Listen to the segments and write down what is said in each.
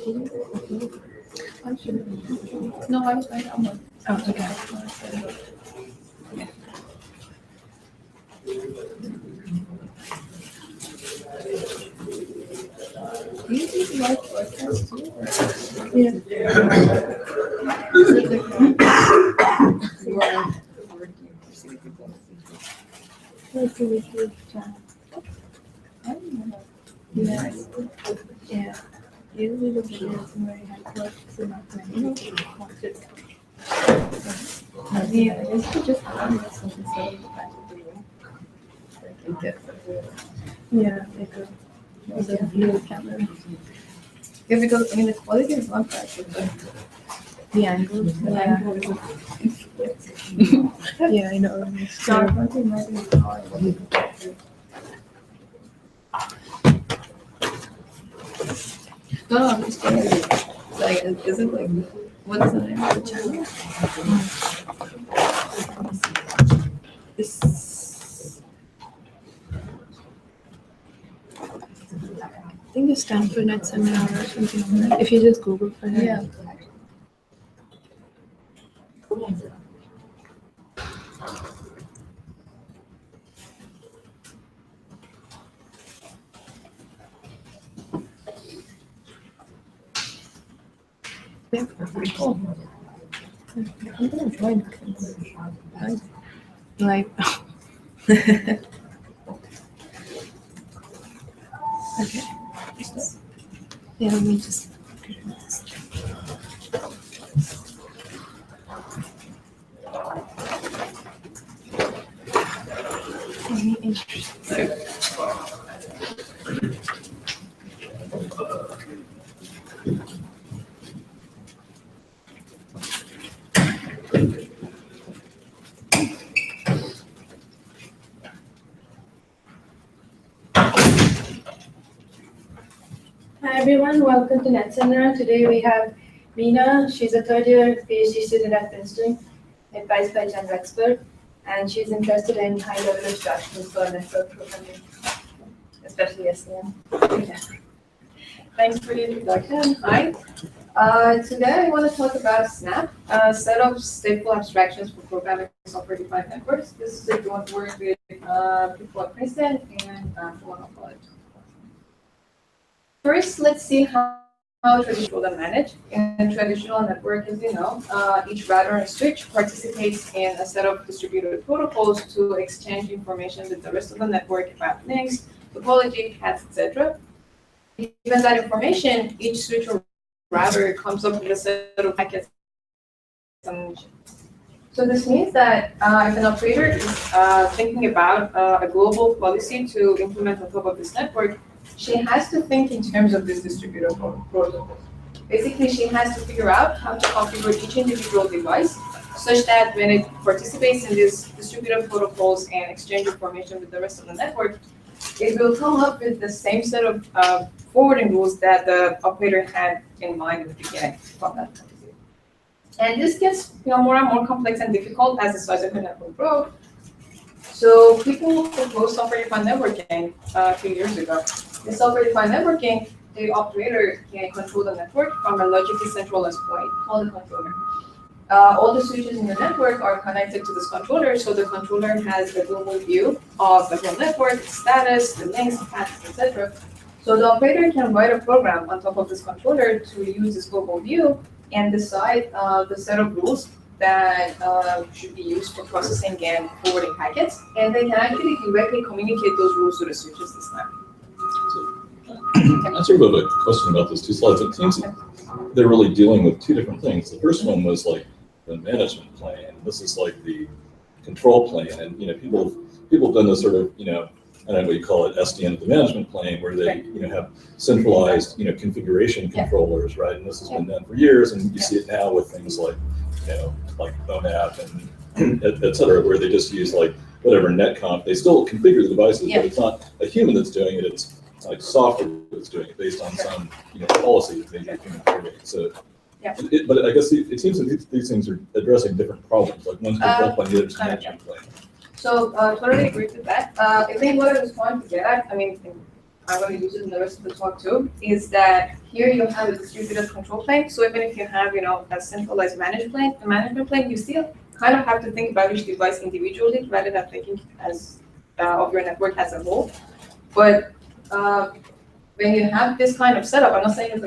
No, I was right on one. Oh, okay. Yeah. Do you do live podcasts too? Like a weekly chat. Yeah. Yeah. Usually the videos are very helpful, so not many. Yeah, I guess you just have this instead of the back of the room. Like in depth of the. Yeah, like a view camera. Yeah, because I mean the quality is not that good, but The angle. the Yeah. angle is Yeah, I know. not something that is hard. No, I'm just kidding. Like, is it like, what is the name of the channel? This. I think it's Stanford NetSeminar or something like that. If you just Google for it. Yeah. Yeah. Pretty cool. I'm gonna join. Like, okay. Yeah, let me just. Any interest? Hi everyone, welcome to NetSeminar. Today we have Mina. She's a third-year PhD student at Princeton, advised by Jen Rexberg, and she's interested in high-level abstractions for network programming, especially SVM. Yeah. Thanks for the introduction. Hi. Today I want to talk about SNAP, a set of stateful abstractions for programming software-defined networks. This is a joint work with people at Princeton and Toronto College. First, let's see how traditional are managed. In a traditional network, as you know, each router and switch participates in a set of distributed protocols to exchange information with the rest of the network about links, topology, paths, etc. Given that information, each switch or router comes up with a set of packets. So this means that if an operator is thinking about a global policy to implement on top of this network, she has to think in terms of this distributed protocol. Basically, she has to figure out how to configure each individual device such that when it participates in these distributed protocols and exchange information with the rest of the network, it will come up with the same set of forwarding rules that the operator had in mind at the beginning from that policy. And this gets more and more complex and difficult as the size of the network grows. So people proposed software-defined networking a few years ago. In software-defined networking, the operator can control the network from a logically centralized point called the controller. All the switches in the network are connected to this controller, so the controller has a global view of the whole network, its status, the links, the paths, etc. So the operator can write a program on top of this controller to use this global view and decide the set of rules that should be used for processing and forwarding packets, and they can actually directly communicate those rules to the switches this time. I sort of have a question about those two slides. It seems that they're really dealing with two different things. The first one was like the management plane. This is like the control plane, and people have done this sort of I don't know what you call it, SDN of the management plane, where they have centralized configuration controllers, right? And this has been done for years, and you see it now with things like like ONAP and et cetera, where they just use like whatever netconf. They still configure the devices, but it's not a human that's doing it. It's like software that's doing it based on some policy that they can create. So, but I guess it seems that these things are addressing different problems. Like one's control plane, the other's management plane. So totally agree with that. I think what I was trying to get at, I mean, I'm going to use it in the rest of the talk too, is that here you have a distributed control plane. So even if you have, a centralized management plane, you still kind of have to think about each device individually rather than thinking as of your network as a whole. But when you have this kind of setup, I'm not saying it's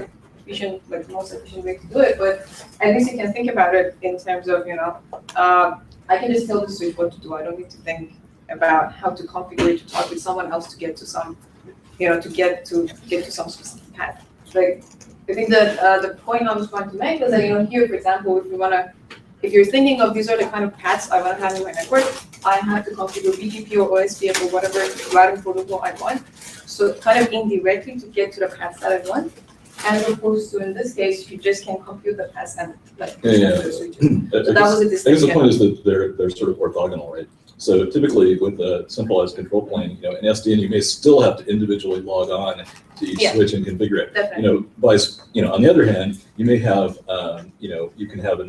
the most efficient way to do it, but at least you can think about it in terms of, I can just tell the switch what to do. I don't need to think about how to configure it to talk with someone else to get to some, to get to some specific path. Like, I think that the point I was trying to make is that, here, for example, if you're thinking of these are the kind of paths I want to have in my network, I have to configure BGP or OSPF or whatever routing protocol I want. So kind of indirectly to get to the paths that I want, as opposed to in this case, you just can compute the paths and the switches. So that was a distinction. I guess the point is that they're sort of orthogonal, right? So typically with a centralized control plane, in SDN, you may still have to individually log on to each switch and configure it. Definitely. On the other hand, you may have, you can have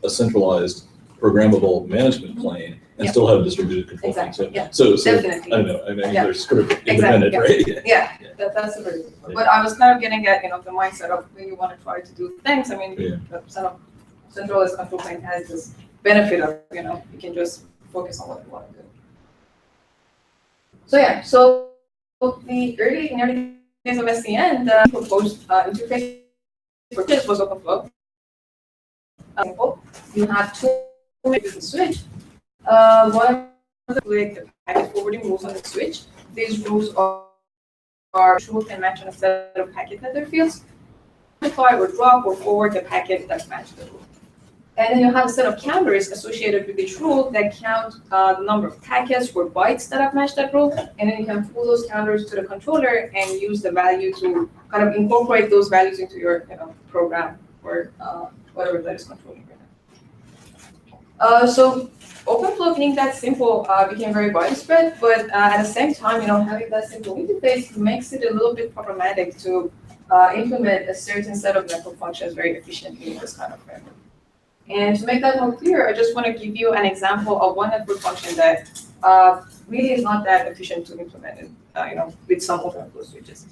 a centralized programmable management plane and still have a distributed control plane. So Definitely. I don't know. I mean, they're sort of independent, right? Yeah. That's a very good point. But I was kind of getting at, the mindset of when you want to try to do things. I mean, the centralized control plane has this benefit of, you can just focus on what you want to do. So the early days of SDN, the proposed interface for this was OpenFlow. You have two ways to switch. One of the packet forwarding rules on the switch. These rules are true and match on a set of packet header fields. Modify or drop or forward the packet that match the rule. And then you have a set of counters associated with each rule that count the number of packets or bytes that have matched that rule. And then you can pull those counters to the controller and use the value to kind of incorporate those values into your program or whatever that is controlling right now. So OpenFlow being that simple became very widespread, but at the same time, having that simple interface makes it a little bit problematic to implement a certain set of network functions very efficiently in this kind of framework. And to make that more clear, I just want to give you an example of one network function that really is not that efficient to implement with some OpenFlow switches.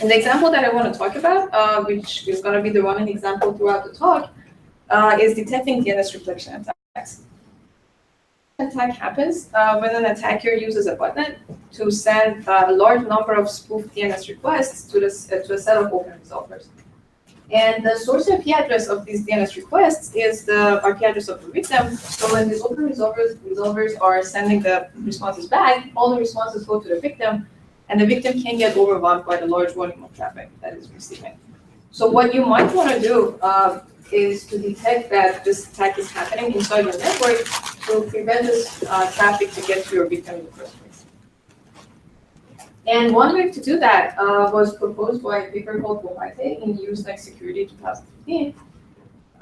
And the example that I want to talk about, which is going to be the running example throughout the talk, is detecting DNS reflection attacks. Attack happens when an attacker uses a botnet to send a large number of spoofed DNS requests to a set of open resolvers. And the source IP address of these DNS requests is the IP address of the victim. So when these open resolvers are sending the responses back, all the responses go to the victim, and the victim can get overwhelmed by the large volume of traffic that is receiving. So what you might want to do is to detect that this attack is happening inside your network to prevent this traffic to get to your victim in the first place. And one way to do that was proposed by a paper called Bohate in Usenet Security 2015.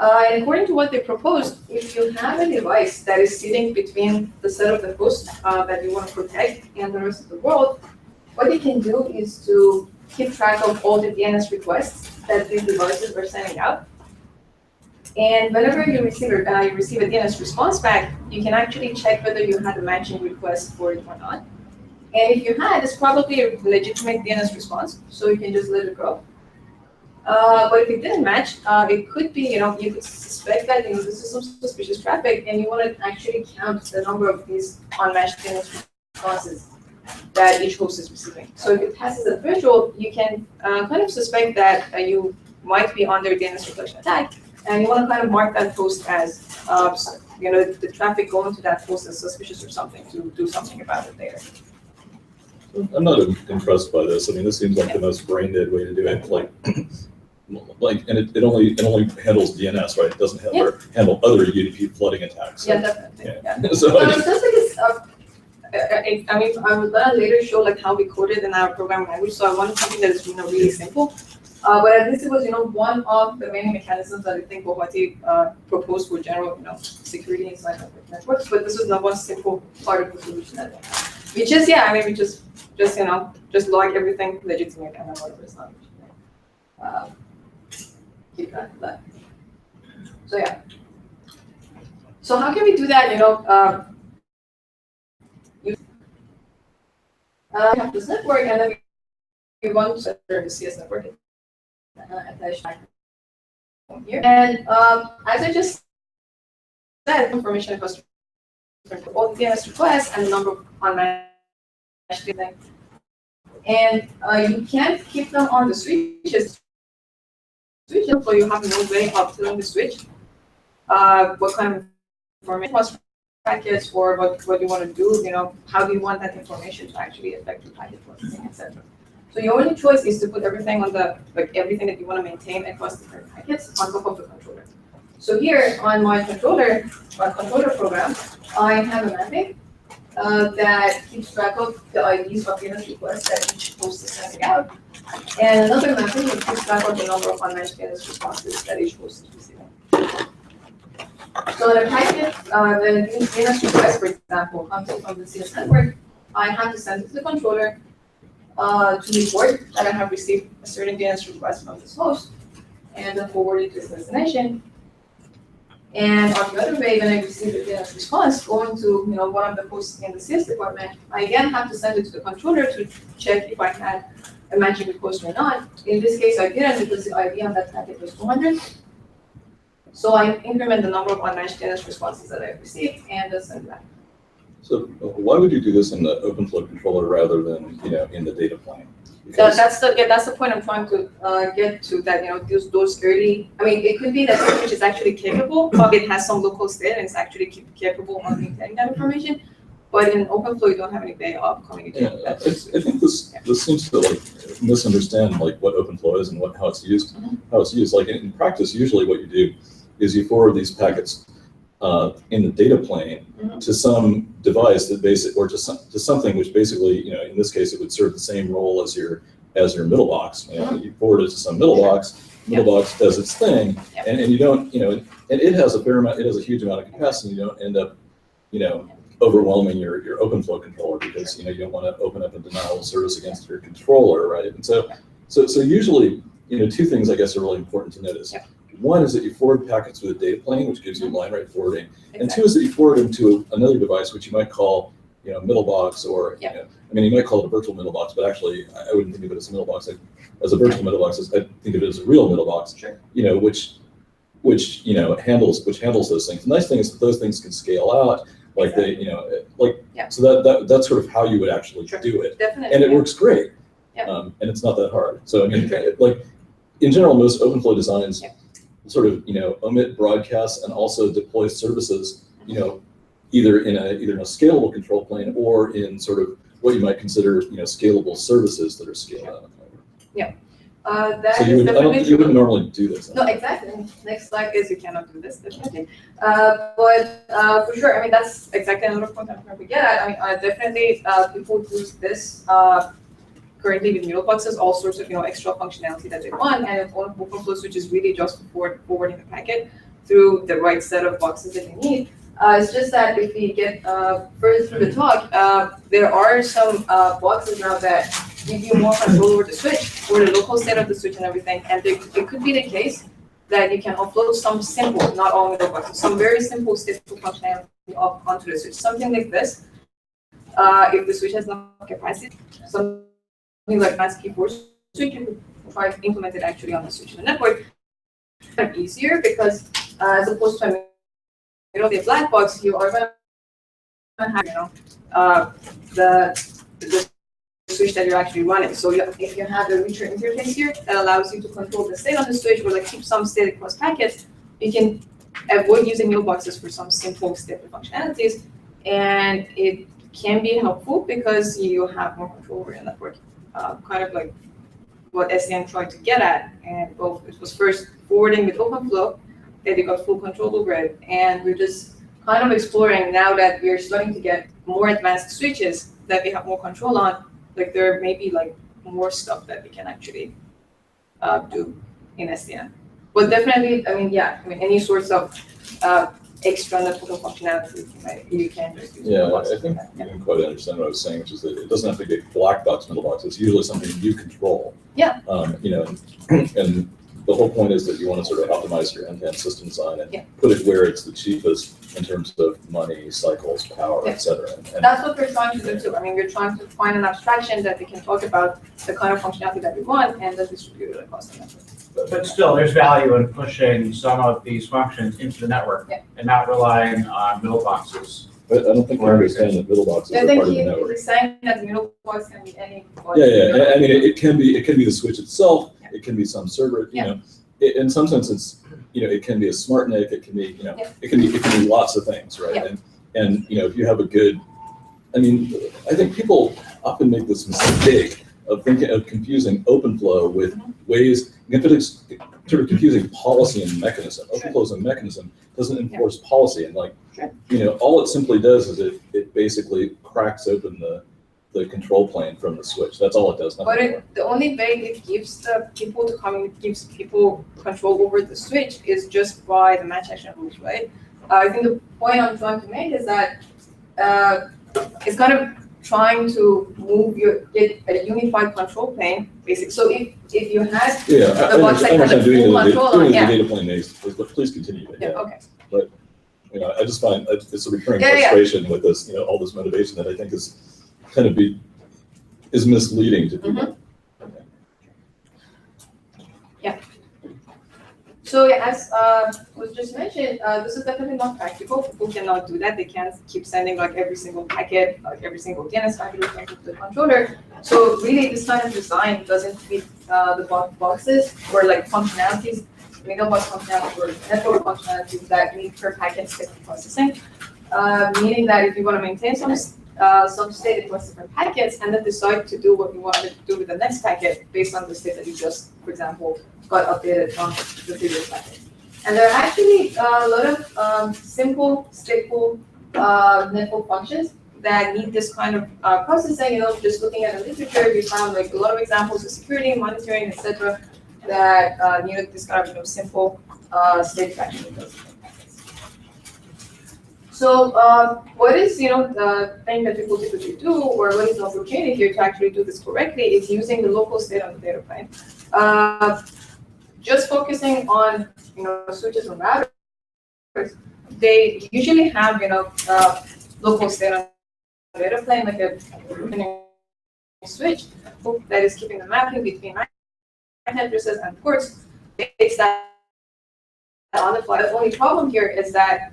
And according to what they proposed, if you have a device that is sitting between the set of the host that you want to protect and the rest of the world, what you can do is to keep track of all the DNS requests that these devices are sending out. And whenever you receive a DNS response back, you can actually check whether you had a matching request for it or not. And if you had, it's probably a legitimate DNS response, so you can just let it go. But if it didn't match, it could be, you could suspect that this is some suspicious traffic, and you want to actually count the number of these unmatched DNS responses that each host is receiving. So if it passes the threshold, you can kind of suspect that you might be under DNS reflection attack, and you want to kind of mark that host as, the traffic going to that host is suspicious or something to do something about it later. I'm not impressed by this. I mean, this seems like the most brain-dead way to do it. And it only handles DNS, right? It doesn't handle other UDP flooding attacks. Yeah, definitely. Yeah. So it sounds like it's. I mean, I will later show how we coded in our programming language. So I wanted something that is really simple. But at least it was one of the many mechanisms that I think Bohati proposed for general security inside networks. But this is not one simple part of the solution that they have. Which is we just log everything legitimate and then whatever is not legitimate. Keep track of that. So yeah. So how can we do that? We have this network, and then want to center the CS network attached here. And as I just said, information across all the DNS requests and the number of unmatched data. And you can't keep them on the switches. So you have no way of telling the switch what kind of information was packets or what you want to do, how do you want that information to actually affect the packet processing, etc. So your only choice is to put everything on everything that you want to maintain across different packets on top of the controller. So here on my controller program, I have a mapping that keeps track of the IDs of DNS requests that each host is sending out, and another mapping that keeps track of the number of unmatched DNS responses that each host is receiving. So the packet, the DNS request, for example, comes in from the CS network. I have to send it to the controller to report that I have received a certain DNS request from this host, and then forward it to its destination. And on the other way, when I receive a DNS response going to one of the hosts in the CS department, I again have to send it to the controller to check if I had a matching request or not. In this case, I didn't because the ID on that packet was 200. So I increment the number of unmatched DNS responses that I received and just send it back. So why would you do this in the OpenFlow controller rather than in the data plane? That's the point I'm trying to get to. That those early. I mean, it could be that which is actually capable, but it has some local state and it's actually capable of maintaining that information. But in OpenFlow, you don't have any way of communicating that. I think this seems to misunderstand what OpenFlow is and how it's used. How it's used. Like in practice, usually what you do is you forward these packets in the data plane to some device that to something which basically, in this case, it would serve the same role as your middle box. You forward it to some middle box. Middle box does its thing, and you don't, and it has a fair amount. It has a huge amount of capacity. You don't end up, overwhelming your OpenFlow controller because you don't want to open up a denial of service against your controller, right? And so usually, two things I guess are really important to notice. One is that you forward packets with a data plane, which gives you line rate forwarding, and two is that you forward them to another device, which you might call, middle box, or you might call it a virtual middle box, but actually I wouldn't think of it as a middle box. As a virtual middle box, I think of it as a real middle box. Sure. Which handles those things. The nice thing is that those things can scale out, so that's sort of how you would actually do it. Definitely. And it works great. Yeah. And it's not that hard. So in general, most OpenFlow designs sort of omit broadcasts and also deploy services either in a scalable control plane or in sort of what you might consider scalable services that are scaled out. That So is you wouldn't normally do this. No, exactly. Next slide is you cannot do this, definitely. But for sure, that's exactly another point I'm trying to get at. Definitely people use this currently with mailboxes, all sorts of extra functionality that they want, and OpenFlow switch is really just for forwarding the packet through the right set of boxes that you need. It's just that if we get further through the talk, there are some boxes now that give you more control over the switch, or the local state of the switch and everything, and it could be the case that you can offload some simple, not all middle boxes, some very simple stateful functionality onto the switch. Something like this, if the switch has enough capacity, something like ASCII4 switch, you could try to implement it actually on the switch in the network. It's kind of easier because as opposed to the black box, you are going to have the switch that you're actually running. So if you have the reacher interface here that allows you to control the state on the switch or keep some state across packets, you can avoid using mailboxes for some simple stateful functionalities, and it can be helpful because you have more control over your network. Kind of like what SDN tried to get at, and it was first forwarding with OpenFlow that you got full control over it, and we're just kind of exploring now that we're starting to get more advanced switches that we have more control on. There may be more stuff that we can actually do in SDN. But definitely, any sorts of extra network functionality you can just use. Yeah, I think you didn't quite understand what I was saying, which is that it doesn't have to be a black box middle box. It's usually something you control. Yeah. And the whole point is that you want to sort of optimize your end-to-end system design and Yeah. put it where it's the cheapest in terms of money, cycles, power, Yeah. et cetera. And That's what we're trying to do too. I mean, we're trying to find an abstraction that we can talk about the kind of functionality that we want and then distribute it across the network. But still, there's value in pushing some of these functions into the network Yeah. and not relying on middle boxes. But I don't think you understand that middle boxes I are think part of the he network. is saying that the middle box can be any. Yeah. I mean, it can be the switch itself. It can be some server. You Yeah. know, in some sense, it's it can be a smart NIC. It can be Yeah. it can be lots of things, right? Yeah. And if you have a good, I mean, I think people often make this mistake of confusing OpenFlow with ways, sort of confusing policy and mechanism. Sure. OpenFlow is a mechanism, doesn't enforce policy, and Sure. all it simply does is it basically cracks open the control plane from the switch. That's all it does. But Nothing more. the only way it gives gives people control over the switch is just by the match action rules, right? I think the point I'm trying to make is that it's kind of trying to get a unified control plane, basically. So if you had Yeah, the box that I has a understand doing full control on, the yeah. data plane is, but please continue. Yeah, okay. I just find it's a recurring Yeah. frustration with this, all this motivation that I think is kind of is misleading to people. So yeah, as was just mentioned, this is definitely not practical. People cannot do that. They can't keep sending like every single packet, like every single DNS packet to the controller. So really, this kind of design doesn't fit the boxes or like functionalities, mailbox functionalities or network functionalities that need per packet state processing. Meaning that if you want to maintain some state across different packets and then decide to do what you want to do with the next packet based on the state that you just, for example, got updated from the previous packet. And there are actually a lot of simple, stateful network functions that need this kind of processing. Just looking at the literature, we found like a lot of examples of security, monitoring, etc., that needed this kind of simple state tracking. So what is the thing that people typically do, or what is the opportunity here to actually do this correctly, is using the local state on the data plane. Just focusing on switches and routers, they usually have local state on the data plane, like a switch that is keeping the mapping between MAC addresses and ports. It's that on the fly. The only problem here is that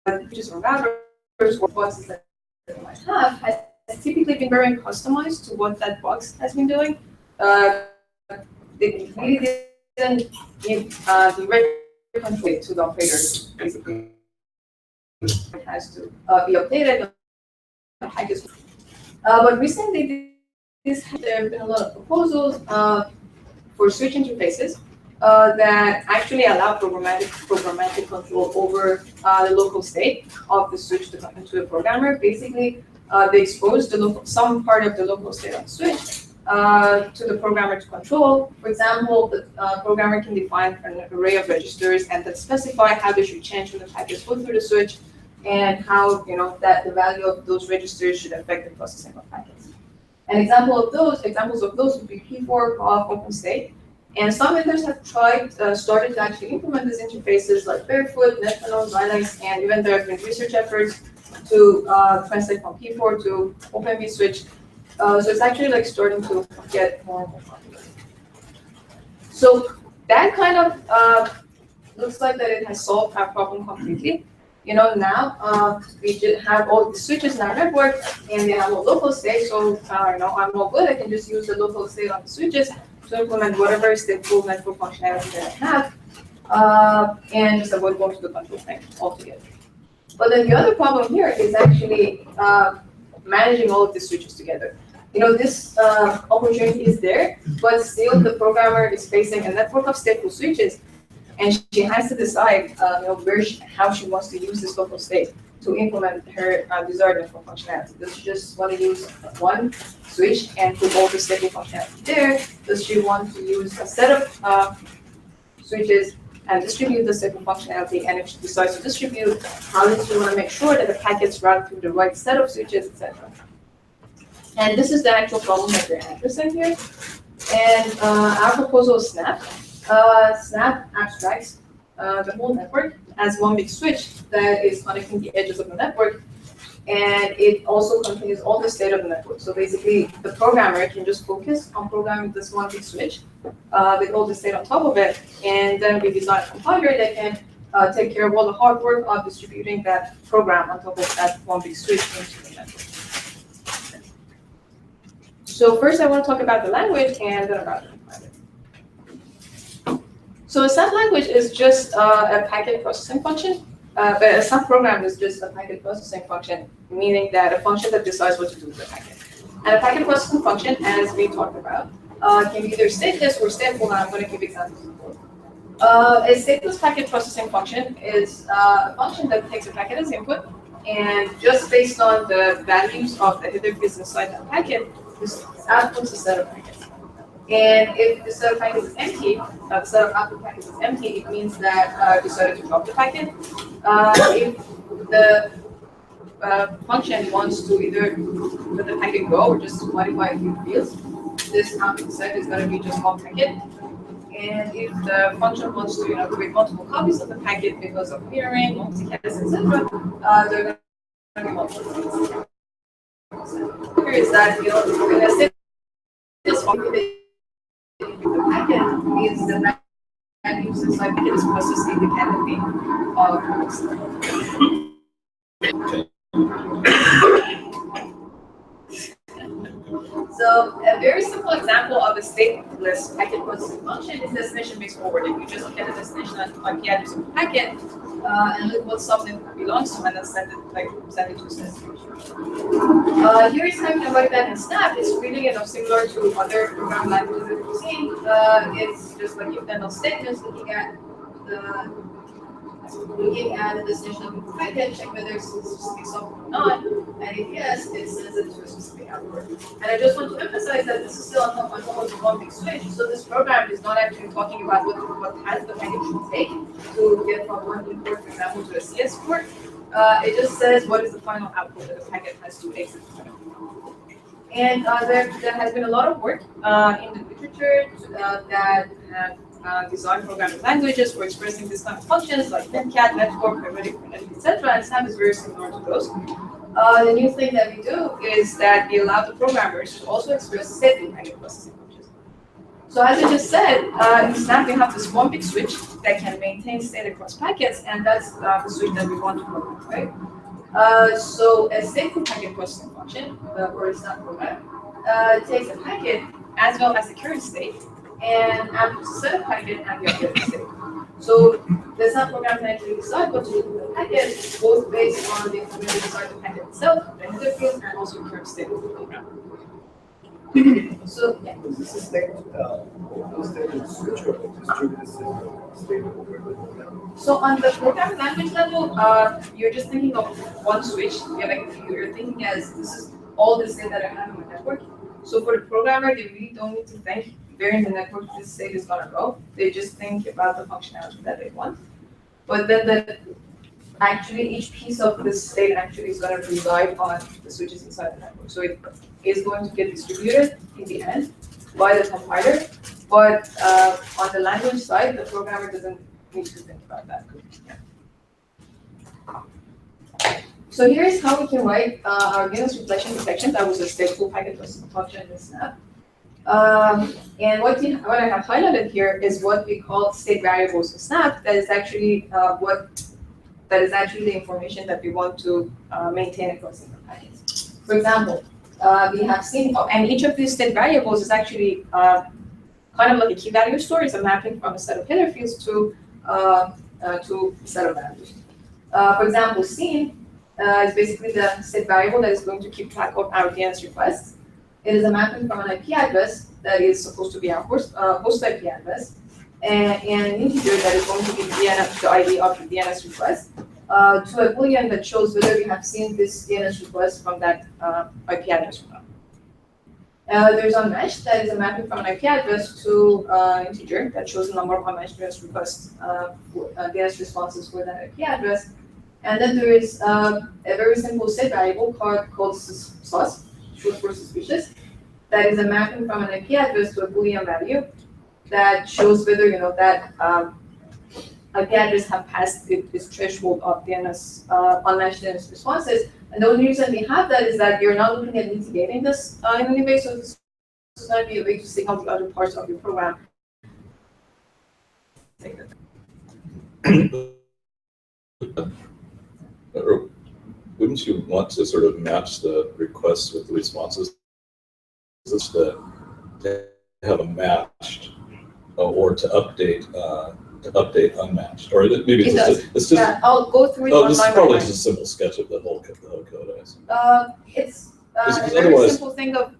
switches or routers or boxes that they might have has typically been very customized to what that box has been doing. They really didn't give the right control to the operator. Basically, it has to be updated. But recently, there have been a lot of proposals for switch interfaces that actually allow programmatic control over the local state of the switch to the programmer. Basically, they expose some part of the local state of the switch to the programmer to control. For example, the programmer can define an array of registers and then specify how they should change when the packets go through the switch and how that the value of those registers should affect the processing of packets. An examples of those would be P4, POP, OpenState. And some vendors have started to actually implement these interfaces like Barefoot, NetSeminar, Xilinx, and even there have been research efforts to translate from P4 to OpenV switch. So it's actually starting to get more and more popular. So that kind of looks like that it has solved our problem completely. Now we just have all the switches in our network and they have a local state. So I'm all good. I can just use the local state on the switches to implement whatever stateful network functionality that I have, and just avoid going to the control plane altogether. But then the other problem here is actually managing all of these switches together. This opportunity is there, but still the programmer is facing a network of stateful switches, and she has to decide how she wants to use this local state to implement her desired network functionality. Does she just want to use one switch and put all the stateful functionality there? Does she want to use a set of switches and distribute the stateful functionality? And if she decides to distribute, how does she want to make sure that the packets route through the right set of switches, etc.? And this is the actual problem that we're addressing here. And our proposal is Snap. Snap abstracts the whole network as one big switch that is connecting the edges of the network, and it also contains all the state of the network. So basically, the programmer can just focus on programming this one big switch with all the state on top of it, and then we design a compiler that can take care of all the hard work of distributing that program on top of that one big switch into the network. So first, I want to talk about the language, and then about the compiler. So a Snap language is just a packet processing function, but a Snap program is just a packet processing function, meaning that a function that decides what to do with the packet. And a packet processing function, as we talked about, can be either stateless or stateful, and I'm going to give examples of both. A stateless packet processing function is a function that takes a packet as input, and just based on the values of the header fields inside that packet, this outputs a set of packets. And if the set of packets is empty, the set of output packets is empty, it means that decided to drop the packet. If the function wants to either let the packet go or just modify a few fields, this output set is going to be just one packet. And if the function wants to create multiple copies of the packet because of mirroring, multicast, etc., they're going to be multiple copies. Here is that in a set this function, the packet is the values inside the packet is processed independently So a very simple example of a stateless packet processing function is destination based forwarding. You just get a destination IP address of the packet and look what something belongs to and then send it to a destination. Here is how you can write that in Snap. It's really similar to other programming languages that we've seen. It's just like if they're statements looking at the destination of the packet, check whether it's specific software or not, and if yes, it sends it to a specific output. And I just want to emphasize that this is still on top of one big switch, so this program is not actually talking about what path the packet should take to get from one import, for example, to a CS port. It just says what is the final output that the packet has to exit. And there has been a lot of work in the literature that have designed programming languages for expressing this kind of functions like netcat, network, periodic, etc. And Snap is very similar to those. The new thing that we do is that we allow the programmers to also express stateful packet processing functions. So as I just said, in Snap we have this one big switch that can maintain state across packets, and that's the switch that we want to work with, right? So a stateful packet processing function, or a Snap program, takes a packet as well as the current state, and outputs a set of packet and the updated state. So the Snap program can actually decide what to do with the packet, both based on the information inside the packet itself, the header field, and also the current state of the program. So yeah. Is this a state switch or a distributed state over? So on the programming language level, you're just thinking of one switch. You're thinking as this is all the state that I have on my network. So for the programmer, they really don't need to think where in the network this state is going to go. They just think about the functionality that they want. But then actually each piece of this state actually is going to reside on the switches inside the network. So it is going to get distributed in the end by the compiler. But on the language side, the programmer doesn't need to think about that. Yeah. So here's how we can write our DNS reflection detection. That was a stateful packet processing function in Snap. And what I have highlighted here is what we call state variables in Snap. That is actually the information that we want to maintain across different packets. For example, we have seen, and each of these state variables is actually kind of like a key value store. It's a mapping from a set of header fields to a set of values. For example, scene is basically the state variable that is going to keep track of our DNS requests. It is a mapping from an IP address that is supposed to be our host IP address, and an integer that is going to be the ID of the DNS request, to a boolean that shows whether we have seen this DNS request from that IP address or not. There's unmatched, that is a mapping from an IP address to an integer that shows the number of unmatched DNS requests, DNS responses for that IP address. And then there is a very simple state variable called sus, short for suspicious. That is a mapping from an IP address to a boolean value. that shows whether, that IP address have passed this threshold of DNS, unmatched DNS responses. And the only reason we have that is that you're not looking at mitigating this in any way, so this is going to be a way to signal the other parts of your program. Or wouldn't you want to sort of match the requests with the responses? Is to have a matched or to update unmatched, or maybe it's just yeah, I'll go through it one this is line by probably line. just a simple sketch of the whole code, I assume. It's Because a very otherwise- simple thing of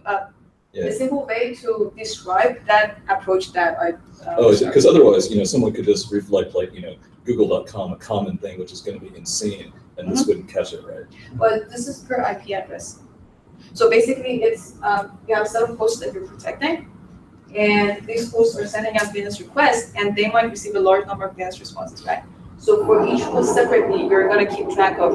Yeah. a simple way to describe that approach that I. Because otherwise, someone could just reflect Google.com, a common thing, which is going to be insane, and this wouldn't catch it, right? But this is per IP address. So basically, it's you have a set of hosts that you're protecting, and these hosts are sending out DNS requests, and they might receive a large number of DNS responses back. So for each host separately, you're going to keep track of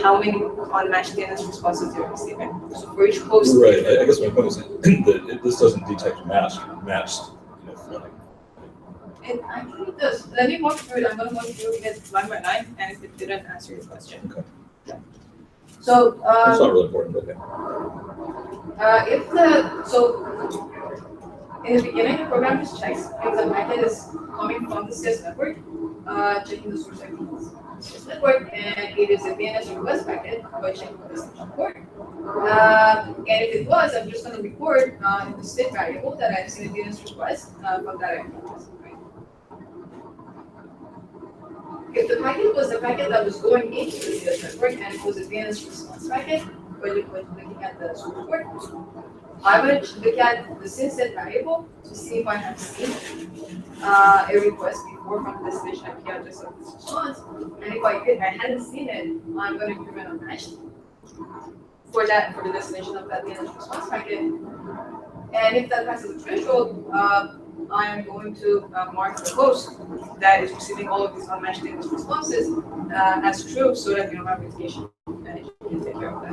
how many unmatched DNS responses you're receiving. So for each host, Right. I guess my point is that this doesn't detect matched flag. it actually does. Let me walk through it. I'm going to walk through it line by line, and if it didn't answer your question. Okay. Yeah. So That's not really important, but okay. In the beginning, the program just checks if the packet is coming from the CS network, checking the source IP is CS network, and it is a DNS request packet by checking the destination port. And if it was, I'm just going to record in the state variable that I've seen a DNS request from that IP address. Right? If the packet was a packet that was going into the CS network and it was a DNS response packet, when looking at the source port, I would look at the synset variable to see if I have seen a request before from the destination IP address of this response. And if I hadn't seen it, I'm going to increment unmatched for the destination of that DNS response packet. And if that passes the threshold, I am going to mark the host that is receiving all of these unmatched DNS responses as true, so that you don't have mitigation. And you can take care of that.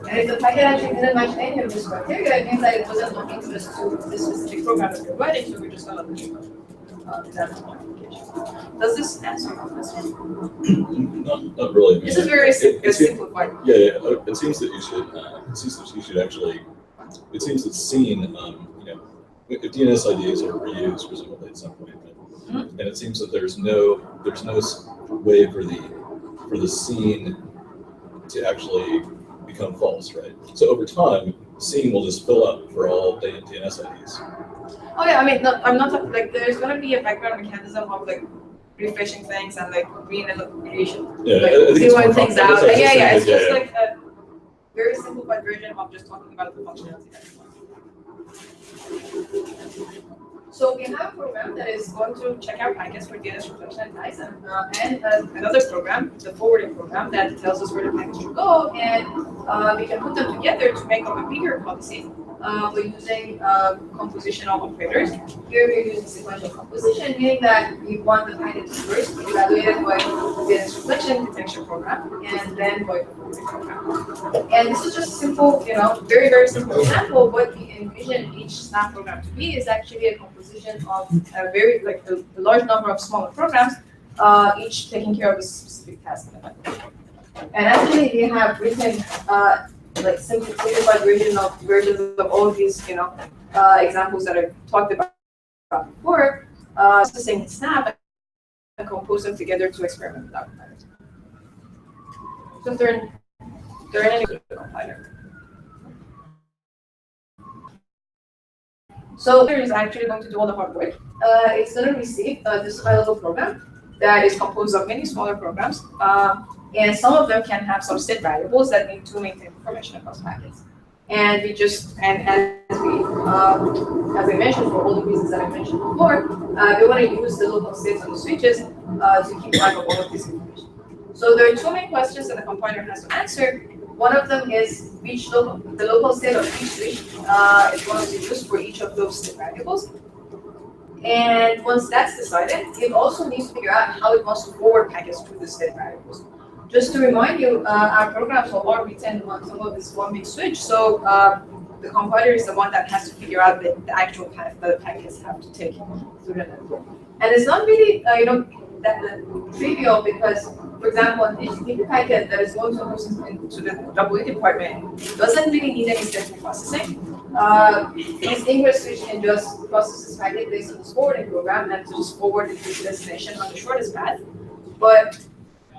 And if the packet actually didn't match any of these criteria, it means that it wasn't looking just to this specific program that we're writing, so we're just going to let you know that modification. Does this answer your question? Not really. This is very simplified. Yeah. It seems that you should. Actually. It seems that scene. If DNS IDs are reused presumably at some point, and it seems that there's no way for the scene to actually become false, right? So over time, scene will just fill up for all DNS IDs. Oh yeah, I mean, no, I'm not talking, there's going to be a background mechanism of refreshing things and creation, Yeah, I think it's zeroing more things complex. out. That's Yeah, it's yeah, just yeah. like a very simplified version of just talking about the functionality that you want. So we have a program that is going to check our packets for DNS reflection and ties, and another program, the forwarding program, that tells us where the packets should go, and we can put them together to make up a bigger policy. We're using compositional operators. Here we're using sequential composition, meaning that we want the packet to first be evaluated by the DNS reflection detection program, and then by the forwarding program. And this is just simple, very, very simple example. What we envision each snap program to be is actually a composition of a very, a large number of smaller programs, each taking care of a specific task. And actually, we have written simplified versions of all of these, examples that I talked about before, processing snap and compose them together to experiment with our compilers. So they're in any compiler. So there is actually going to do all the hard work. It's going to receive this high-level program that is composed of many smaller programs. And some of them can have some state variables that need to maintain information across packets. And we just, as I mentioned, for all the reasons that I mentioned before, we want to use the local states on the switches to keep track of all of this information. So there are two main questions that the compiler has to answer. One of them is the local state of each switch is going to be used for each of those state variables. And once that's decided, it also needs to figure out how it wants to forward packets to the state variables. Just to remind you, our programs are all written on some of this one big switch. So the compiler is the one that has to figure out the actual path that the packets have to take through the network. And it's not really, that trivial because, for example, an HTTP packet that is going to the WA department doesn't really need any step processing. This English switch can just process this packet based on this forwarding program and to just forward it to the destination on the shortest path. But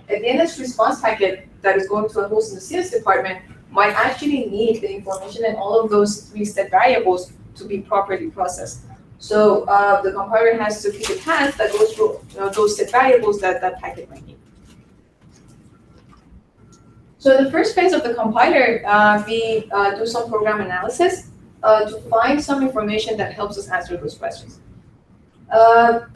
an NS response packet that is going to a host in the CS department might actually need the information in all of those 3 step variables to be properly processed. So the compiler has to pick a path that goes through those step variables that that packet might need. So in the first phase of the compiler, we do some program analysis to find some information that helps us answer those questions.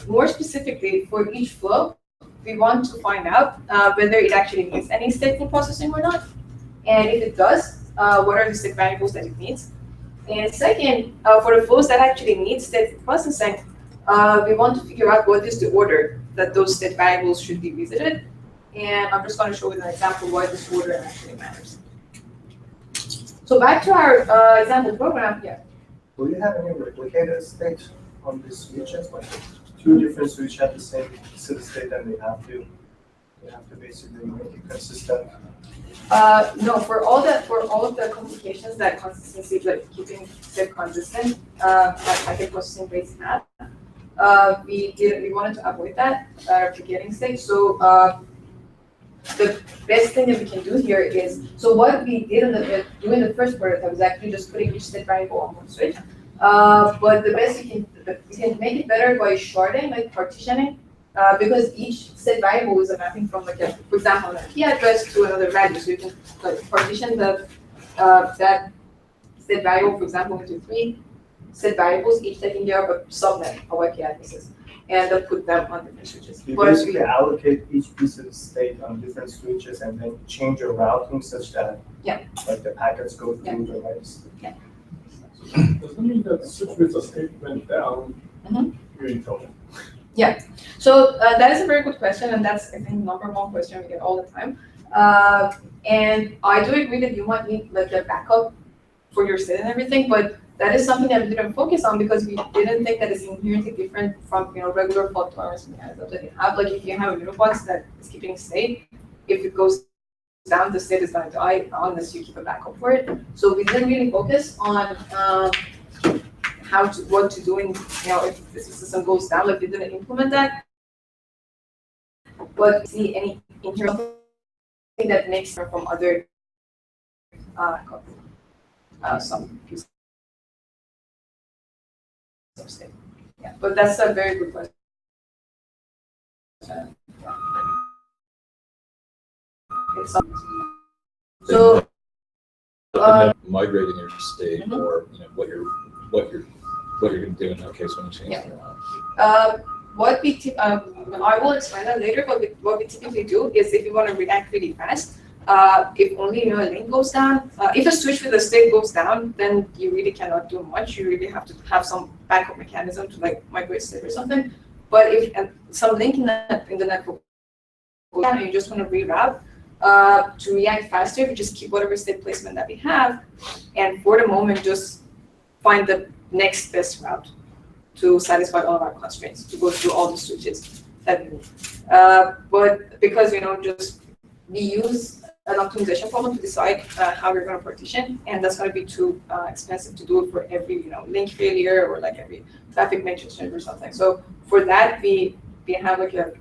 More specifically, for each flow, we want to find out whether it actually needs any stateful processing or not. And if it does, what are the state variables that it needs? And second, for the flows that actually need stateful processing, we want to figure out what is the order that those state variables should be visited. And I'm just going to show you an example why this order actually matters. So back to our example program. Yeah. Do you have any replicated state on these switches? Like 2 different switches have the same state and they have to basically make it consistent. No, for all of the complications that consistency, like keeping state consistent, that packet processing rates have, we wanted to avoid that replicating state. So the best thing that we can do here is, so what we did doing the first prototype was actually just putting each state variable on one switch. But the best we can make it better by sharding, like partitioning, because each state variable is a mapping from, like, for example, an IP address to another value. So you can partition that state variable, for example, into 3 state variables, each taking care of a subnet of IP addresses, and then put them on different switches. You basically allocate each piece of state on different switches and then change your routing such that like the packets go through the right state. Does that mean that the switch with the state went down? You're in trouble. Yeah, so that is a very good question, and that's, I think, #1 question we get all the time. And I do agree that you might need like a backup for your state and everything, but that is something that we didn't focus on because we didn't think that it's inherently different from regular fault tolerance mechanisms that you have. Like if you have a Unibox that is keeping state, if it goes down, the state is going to die unless you keep a backup for it. So we didn't really focus on what to do in, if the system goes down, like we didn't implement that. But we see any inherent thing that makes it from other some pieces of state. Yeah, but that's a very good question. So migrating your state or what you're going to do in that case when you change it around. What we I will explain that later, but what we typically do is if you want to react really fast, if only a link goes down, if a switch with a state goes down, then you really cannot do much. You really have to have some backup mechanism to like migrate state or something. But if some link in the network goes down and you just want to reroute, to react faster, we just keep whatever state placement that we have, and for the moment just find the next best route to satisfy all of our constraints, to go through all the switches that we need. But because just we use an optimization problem to decide how we're going to partition, and that's going to be too expensive to do it for every link failure or like every traffic matrix change or something. So for that we have like a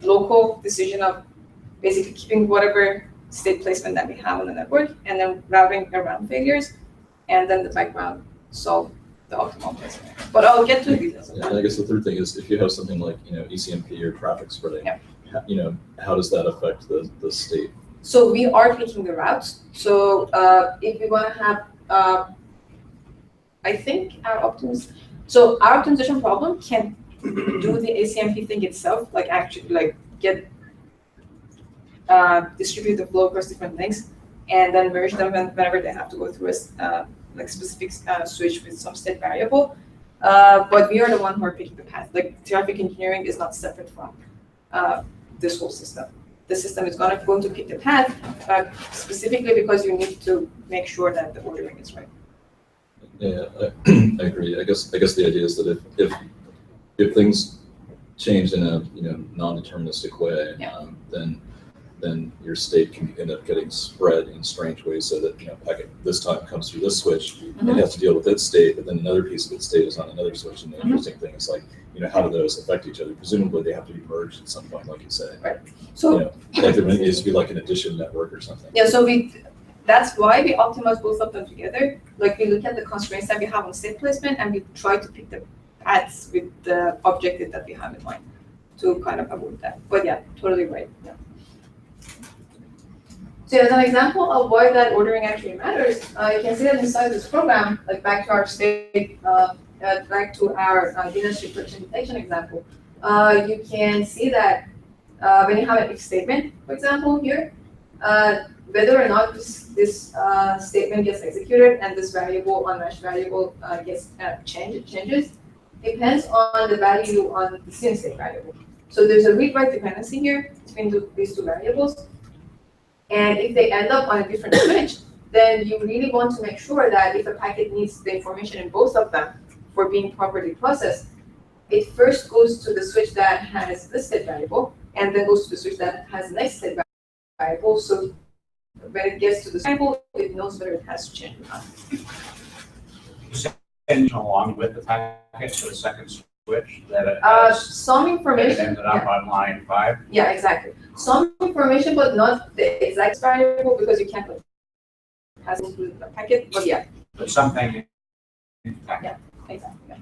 local decision of basically keeping whatever state placement that we have on the network and then routing around failures, and then the background solve the optimal placement. But I'll get to the details. And I guess the third thing is if you have something like ECMP or traffic spreading, how does that affect the state? So we are picking the routes. So if we want to have, I think our optimization problem can do the ACMP thing itself, like actually like get distribute the flow across different links and then merge them whenever they have to go through a like specific switch with some state variable. But we are the one who are picking the path. Like traffic engineering is not separate from this whole system. the system is going to pick the path, specifically because you need to make sure that the ordering is right. Yeah, I agree. I guess the idea is that if things change in a non-deterministic way, Yeah. then your state can end up getting spread in strange ways, so that packet this time comes through this switch and it has to deal with its state, but then another piece of its state is on another switch. And the interesting thing is, like, how do those affect each other? Presumably they have to be merged at some point, like you say. Right. So like there needs to be like an addition network or something. yeah, so that's why we optimize both of them together. Like, we look at the constraints that we have on state placement, and we try to pick the paths with the objective that we have in mind to kind of avoid that. But yeah, totally right. Yeah. So as an example of why that ordering actually matters, you can see that inside this program, like back to our state, back to our dynasty friction detection example, you can see that when you have an if statement, for example, here, whether or not this statement gets executed and this variable, unmatched variable, gets changes, depends on the value on the same state variable. So there's a read-write dependency here between these two variables. And if they end up on a different switch, then you really want to make sure that if a packet needs the information in both of them for being properly processed, it first goes to the switch that has this state variable, and then goes to the switch that has the next state variable. So when it gets to the variable, it knows whether it has to change or not. Send along with the packet to the second switch that it has, Some that it information. ended up on line 5. Yeah, exactly. Some information, but not the exact variable, because you can't like pass it through the packet. But yeah, But something in the packet. exactly. Yeah.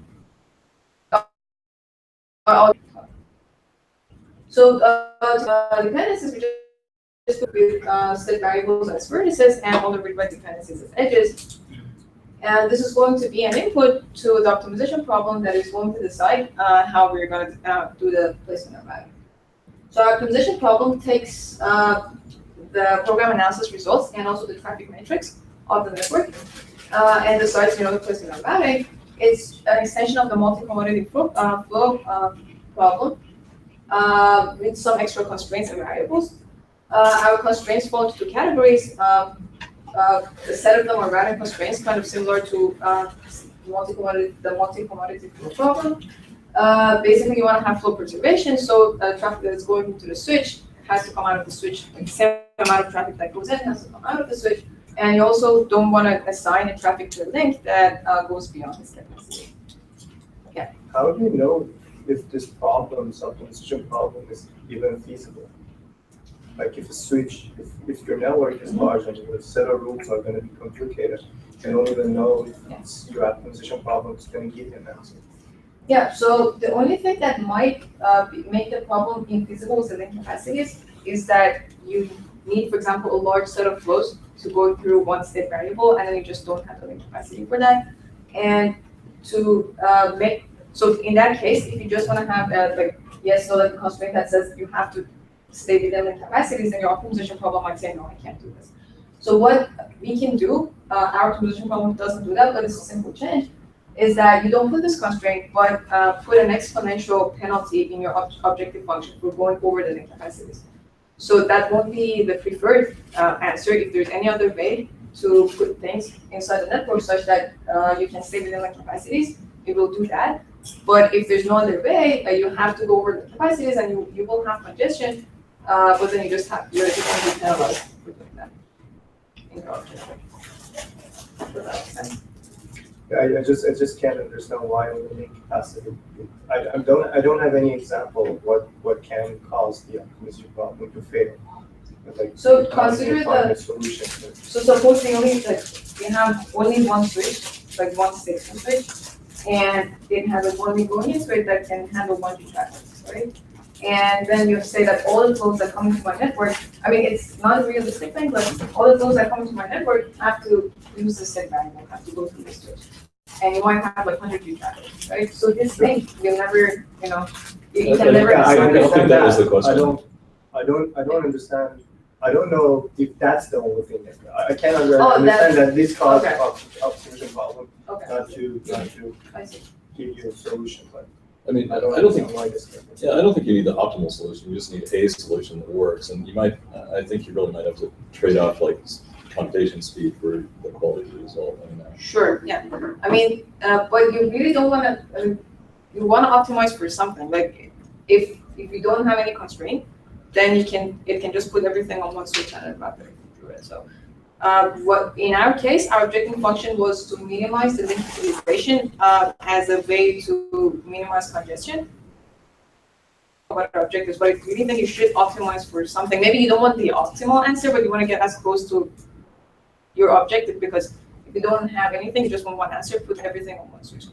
So dependencies, we just put with state variables as vertices and all the read-write dependencies as edges. And this is going to be an input to the optimization problem that is going to decide how we're going to do the placement of value. So our optimization problem takes the program analysis results and also the traffic matrix of the network and decides, the placement of value. It's an extension of the multi-commodity flow problem with some extra constraints and variables. Our constraints fall into two categories. The set of them are random constraints, kind of similar to the multi-commodity flow problem. Basically, you want to have flow preservation, so traffic that is going into the switch has to come out of the switch. Like the same amount of traffic that goes in has to come out of the switch. And you also don't want to assign a traffic to a link that goes beyond its capacity. Yeah. How do you know if this optimization problem is even feasible? Like if a switch, if your network is large and your set of rules are going to be complicated, you don't even know if your optimization problem is going to give you an answer. Yeah, so the only thing that might make the problem infeasible with the link capacities is that you need, for example, a large set of flows to go through one state variable, and then you just don't have the link capacity for that. And to so in that case, if you just want to have a constraint that says you have to stay within link capacities, then your optimization problem might say, no, I can't do this. So what we can do, our optimization problem doesn't do that, but it's a simple change, is that you don't put this constraint, but put an exponential penalty in your objective function for going over the link capacities. So that won't be the preferred answer. If there's any other way to put things inside the network such that you can stay within link capacities, it will do that. But if there's no other way, you have to go over the capacities, and you will have congestion, but then you're just going to be penalized for doing that in your objective. Does that make sense? I just can't understand why on the link capacity. I don't have any example of what can cause the optimization problem to fail. So consider the solution. So suppose we have only one switch, like one station switch, and it has a one Ligonian switch that can handle 1 traffic, right? And then you say that all the flows that come into my network, I mean, it's not a realistic thing, but all the flows that come into my network have to use the set variable, have to go through the switch. And you might have like 100 traffic, right? So this thing, you'll never, you can never. I don't think that was the question. I don't understand. I don't know if that's the only thing. I cannot really understand that this causes optimization problem, not to I see. give you a solution. But I mean, I don't think, why this happens. yeah, I don't think you need the optimal solution. You just need a solution that works. And you might, I think you really might have to trade off like computation speed for the quality of the result. I mean, Sure, yeah. I mean, but you really don't want to, you want to optimize for something. Like if you don't have any constraint, then it can just put everything on one switch and wrap everything through it. So what in our case, our objective function was to minimize the link utilization as a way to minimize congestion. What our objective is, but if you really think you should optimize for something, maybe you don't want the optimal answer, but you want to get as close to your objective, because if you don't have anything, you just want one answer, put everything on one switch.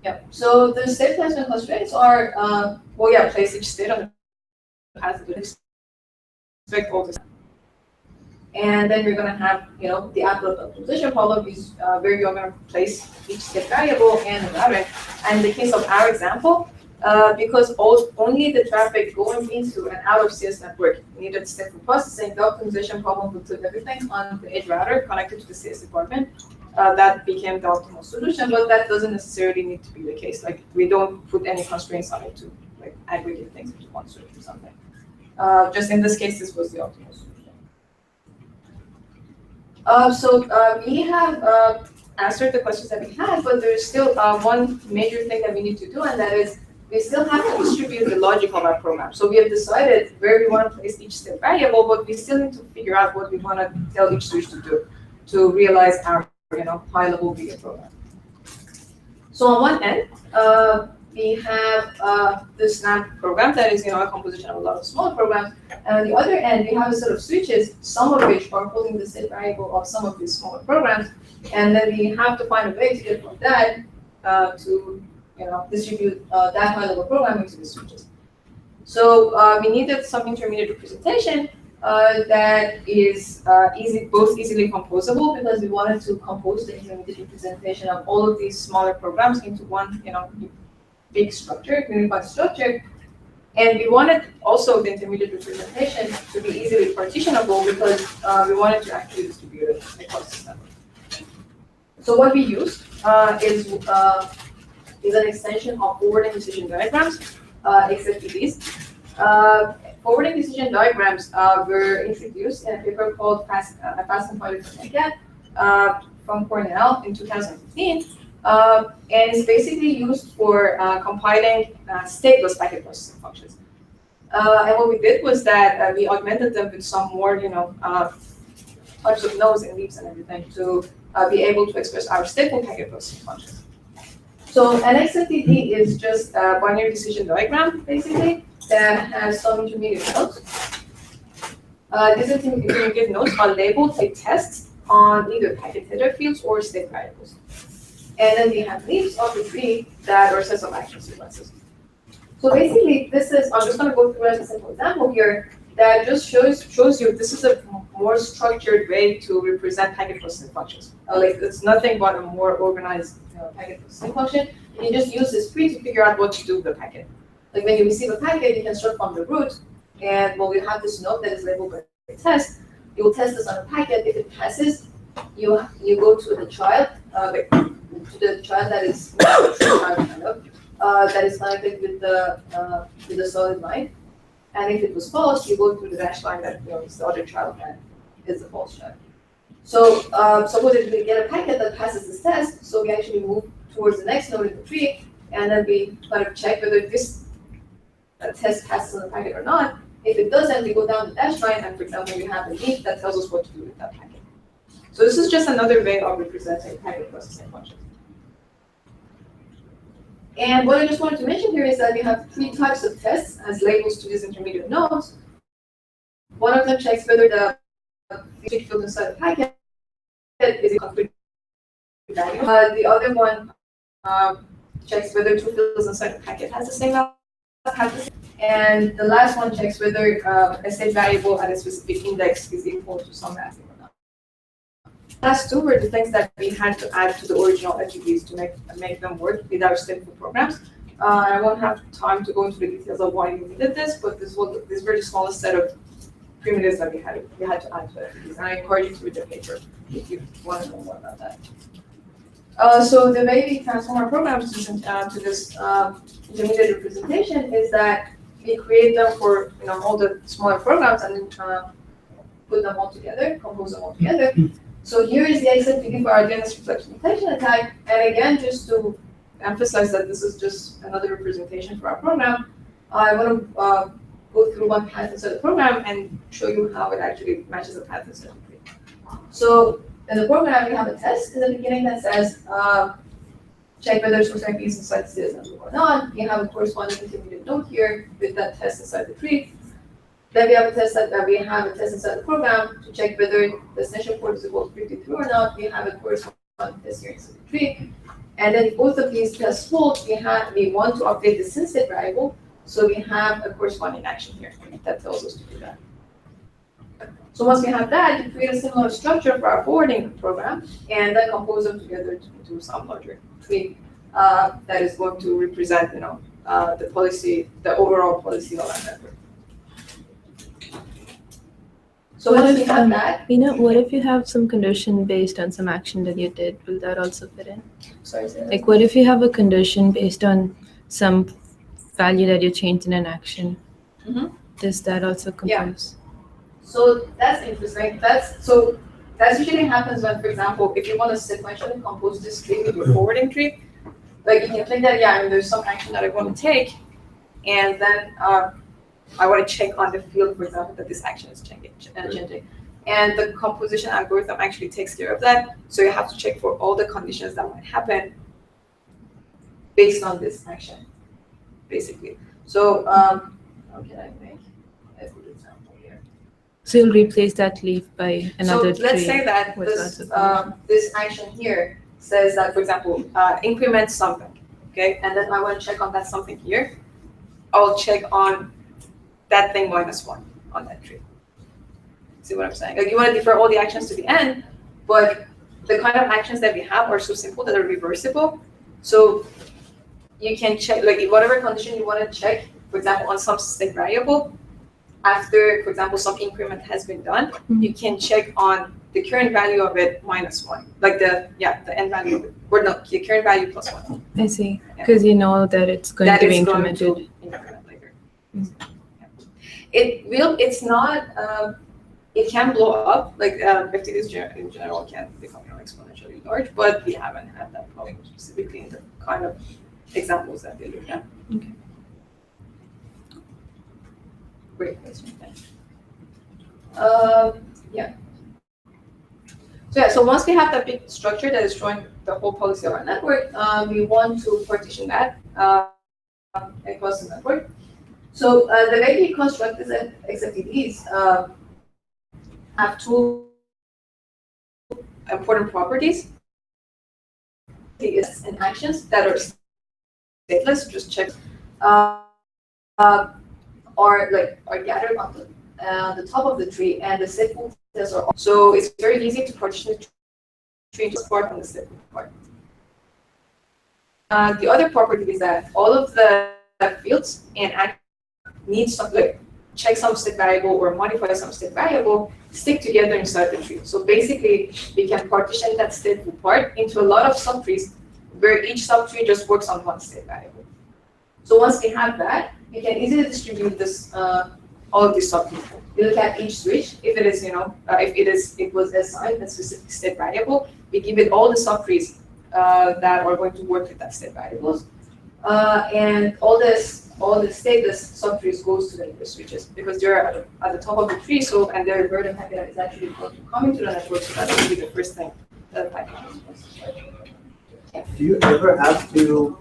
Yeah, so the state placement constraints are, well, yeah, place each state on the path of the expect all this. And then you're going to have, the applet optimization problem is where you're going to place each state variable and the router. And in the case of our example, because only the traffic going into and out of CS network needed stateful processing, the optimization problem would put everything on the edge router connected to the CS department. That became the optimal solution, but that doesn't necessarily need to be the case. Like, we don't put any constraints on it to like aggregate things into one switch or something. Just in this case, this was the optimal solution. We have answered the questions that we had, but there's still one major thing that we need to do, and that is we still have to distribute the logic of our program. So we have decided where we want to place each state variable, but we still need to figure out what we want to tell each switch to do to realize our high-level bigger program. So on one end, we have this SNAP program that is a composition of a lot of smaller programs. And on the other end, we have a set of switches, some of which are holding the state variable of some of these smaller programs. And then we have to find a way to get from that to distribute that high-level programming to the switches. So we needed some intermediate representation that is both easily composable, because we wanted to compose the intermediate representation of all of these smaller programs into one, big structure, unified structure. And we wanted also the intermediate representation to be easily partitionable, because we wanted to actually distribute it across the network. So what we used is an extension of forwarding decision diagrams, XFDDs. Forwarding decision diagrams were introduced in a paper called Fast Compiler for NetGet from Cornell in 2015. And it's basically used for compiling stateless packet processing functions. And what we did was that we augmented them with some more, types of nodes and leaves and everything to be able to express our stateful packet processing functions. So an XFDD is just a binary decision diagram, basically, that has some intermediate nodes. These intermediate nodes are labeled like tests on either packet header fields or state variables. And then we have leaves of the tree that are sets of action sequences. So basically, this is, I'm just going to go through a simple example here that just shows you this is a more structured way to represent packet processing functions. Like, it's nothing but a more organized packet processing function. You just use this tree to figure out what to do with the packet. Like, when you receive a packet, you can start from the root, and well, you have this node that is labeled by test. You will test this on a packet. If it passes, you go to the child, to the child that is that is connected with the solid line. And if it was false, you go through the dash line that is the other child that is the false child. So suppose if we get a packet that passes this test, so we actually move towards the next node in the tree, and then we kind of check whether this test passes on the packet or not. If it doesn't, we go down the dash line, and for example, we have a leaf that tells us what to do with that packet. So this is just another way of representing packet processing functions. And what I just wanted to mention here is that we have three types of tests as labels to these intermediate nodes. One of them checks whether the logic field inside the packet is a complete value. The other one checks whether two fields inside the packet has the same value. And the last one checks whether a state variable at a specific index is equal to some value or not. Last two were the things that we had to add to the original attributes to make them work with our stateful programs. I won't have time to go into the details of why we did this, but these were the smallest set of primitives that we had to add to attributes. And I encourage you to read the paper if you want to know more about that. So the way we transform our programs to this intermediate representation is that we create them for all the smaller programs and then put them all together, compose them all together. So here is the XMPD for our DNS representation attack. And again, just to emphasize that this is just another representation for our program, I want to go through one path inside the program and show you how it actually matches the path inside the tree. So in the program, we have a test in the beginning that says, check whether source IP is inside the status network or not. We have a corresponding intermediate node here with that test inside the tree. Then we have a test inside the program to check whether the destination port is equal to 53 or not. We have a corresponding test here inside the tree. And then if both of these tests hold, we want to update the sync state variable. So we have a corresponding action here that tells us to do that. So once we have that, we create a similar structure for our forwarding program and then compose them together into some larger tree that is going to represent, the policy, the overall policy of our network. So once we have that, what if you have some condition based on some action that you did? Will that also fit in? sorry, say that. Like, what if you have a condition based on some value that you changed in an action? Mhm. Does that also compose? So that's interesting. That usually happens when, for example, if you want to sequentially compose this tree with your forwarding tree, like you can think that, there's some action that I want to take, and then I want to check on the field, for example, that this action is changing. And the composition algorithm actually takes care of that. So you have to check for all the conditions that might happen based on this action, basically. So how can I make a good example here? So you'll replace that leaf by another So let's tree say that with lots this, of this action here says that, for example, increment something, okay? And then I want to check on that something here. I'll check on that thing -1 on that tree. See what I'm saying? Like you want to defer all the actions to the end, but the kind of actions that we have are so simple that are reversible. So you can check, like whatever condition you want to check, for example, on some state variable, after, for example, some increment has been done, you can check on the current value of it -1, like the end value of it, or no, the current value +1. I see, because you know that it's going That to be is going incremented. to increment later. It's not, it can blow up, like FTDs in general can become exponentially large, but we haven't had that problem specifically in the kind of examples that they looked at. Okay. Great question, thanks. So once we have that big structure that is showing the whole policy of our network, we want to partition that across the network. So the way we construct this XFTDs have two important properties. And actions that are stateless, just check, are gathered on the top of the tree, and the stateful tests are. So it's very easy to partition the tree into part from the stateful part. The other property is that all of the fields and need some, check some state variable or modify some state variable, stick together inside the tree. So basically, we can partition that stateful part into a lot of subtrees where each subtree just works on one state variable. So once we have that, we can easily distribute this, all of these subtrees. We look at each switch. If it is, it was assigned a specific state variable, we give it all the subtrees that are going to work with that state variables. And all the stateless subtrees goes to the input switches because they're at the top of the tree, so and their burden packet is actually coming to the network, so that will be the first thing that the packet is supposed to start. Do you ever have to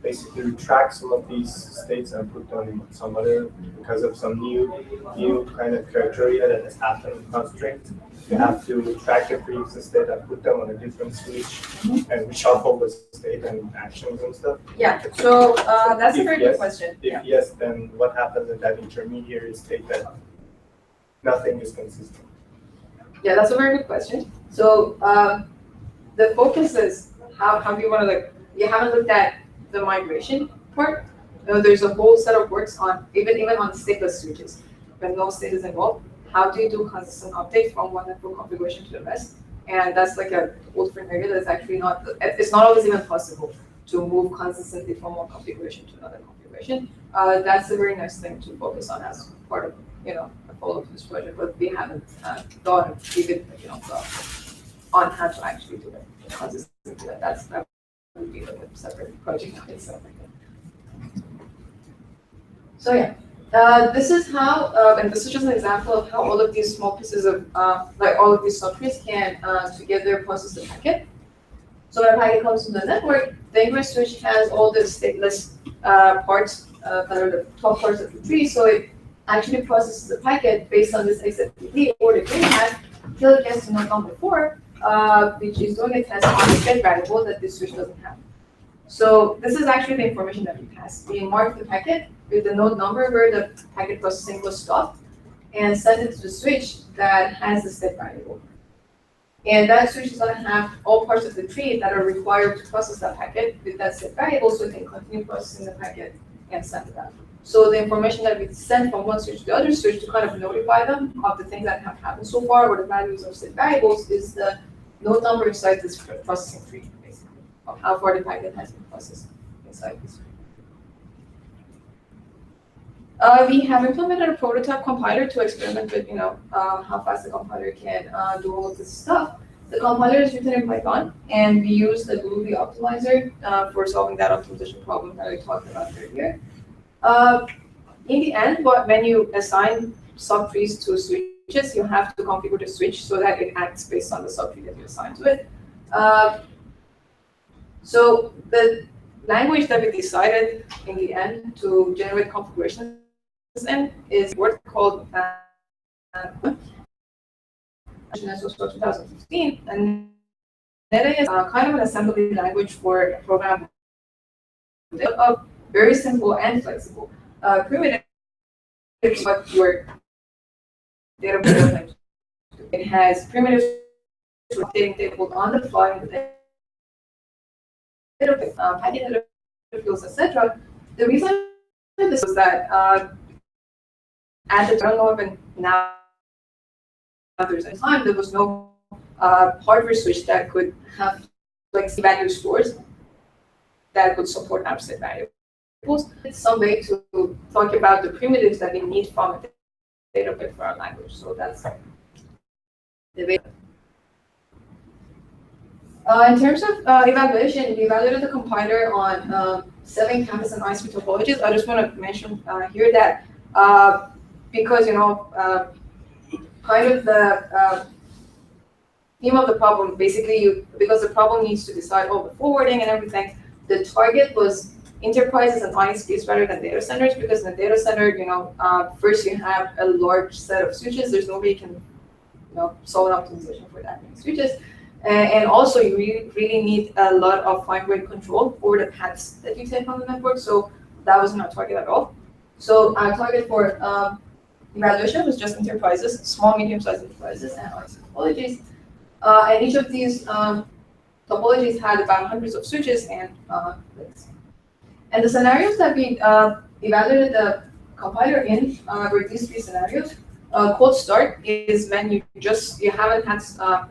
basically retract some of these states and put them in some other because of some new kind of criteria that has happened in constraint? You have to track the previous state and put them on a different switch and reshuffle the state and actions and stuff? Yeah, so that's a very good question. If yes, then what happens in that intermediary state that nothing is consistent? Yeah, that's a very good question. So the focus is how do you want to you haven't looked at the migration part. There's a whole set of works on even on stateless switches when no state is involved. How do you do consistent update from one network configuration to the rest? And that's like a whole different area that's actually not, it's not always even possible to move consistently from one configuration to another configuration. That's a very nice thing to focus on as part of, a follow-up to this project, but we haven't thought of even, on how to actually do it consistently. That would be like a separate project in itself. So yeah. This is how, and this is just an example of how all of these small pieces of, like all of these subtrees can together process the packet. So when a packet comes to the network, the ingress switch has all the stateless parts that are the top parts of the tree. So it actually processes the packet based on this XFTP or the green hat till it gets to node number 4, which is doing a test on the state variable that this switch doesn't have. So this is actually the information that we pass. We mark the packet with the node number where the packet processing was stopped and send it to the switch that has the state variable. And that switch is going to have all parts of the tree that are required to process that packet with that state variable so it can continue processing the packet and send it out. So the information that we send from one switch to the other switch to kind of notify them of the things that have happened so far or the values of state variables is the node number inside this processing tree, basically, of how far the packet has been processed inside this tree. We have implemented a prototype compiler to experiment with, how fast the compiler can do all of this stuff. The compiler is written in Python, and we use the Groovy optimizer for solving that optimization problem that I talked about earlier. In the end, when you assign subtrees to switches, you have to configure the switch so that it acts based on the subtree that you assign to it. So the language that we decided in the end to generate configurations in is word called as was for 2015, and that is kind of an assembly language for a program of very simple and flexible. Primitive is what your database. It has primitives for updating tables on the fly in the database, packet header fields, etc. The reason for this was that at the time, even now, there's a time there was no hardware switch that could have like value stores that could support abstract variables. It's some way to talk about the primitives that we need from a database for our language. So that's the way. In terms of evaluation, we evaluated the compiler on 7 campus and ISP topologies. I just want to mention here that because kind of the theme of the problem, basically, because the problem needs to decide all the forwarding and everything, the target was enterprises and ISPs rather than data centers, because in the data center, first you have a large set of switches. There's no way you can, solve an optimization for that many switches. And also, you really need a lot of fine-grained control over the paths that you take on the network. So that wasn't our target at all. So our target for evaluation was just enterprises, small, medium-sized enterprises, and ISP topologies. And each of these topologies had about hundreds of switches and links. And the scenarios that we evaluated the compiler in were these 3 scenarios. Cold start is when you haven't had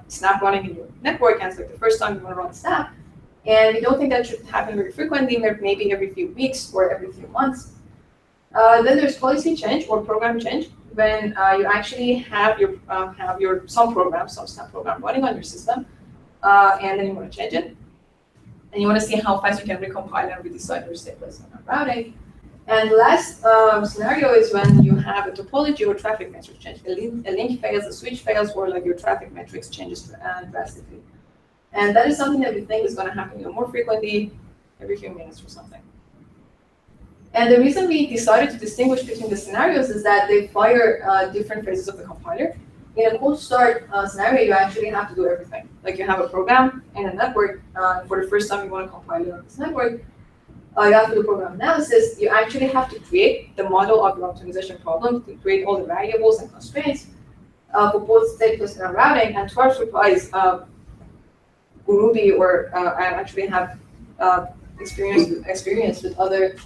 snap running in your network, and it's like the first time you want to run snap. And we don't think that should happen very frequently, maybe every few weeks or every few months. Then there's policy change or program change, when you actually have your some snap program running on your system, and then you want to change it. And you want to see how fast you can recompile and redecide your stateless routing. And the last scenario is when you have a topology or traffic metric change. A link fails, a switch fails, or like your traffic metrics changes drastically. And that is something that we think is going to happen more frequently, every few minutes or something. And the reason we decided to distinguish between the scenarios is that they fire different phases of the compiler. In a cold start scenario, you actually have to do everything. Like you have a program and a network. For the first time you want to compile it on this network, you have to do program analysis. You actually have to create the model of your optimization problem, to create all the variables and constraints for both stateless and routing. And to our surprise, Groovy I actually have experience with other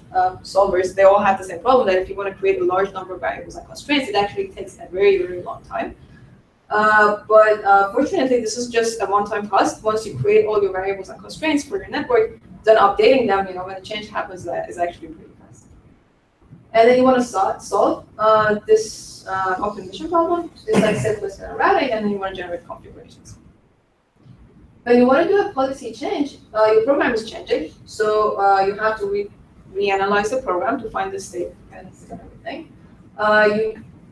solvers. They all have the same problem, that if you want to create a large number of variables and constraints, it actually takes a very, very long time. But fortunately, this is just a one-time cost. Once you create all your variables and constraints for your network, then updating them, when a change happens, that is actually pretty fast. And then you want to solve this optimization problem. So it's like set list and routing, and then you want to generate configurations. When you want to do a policy change, your program is changing, so you have to reanalyze the program to find the state and everything.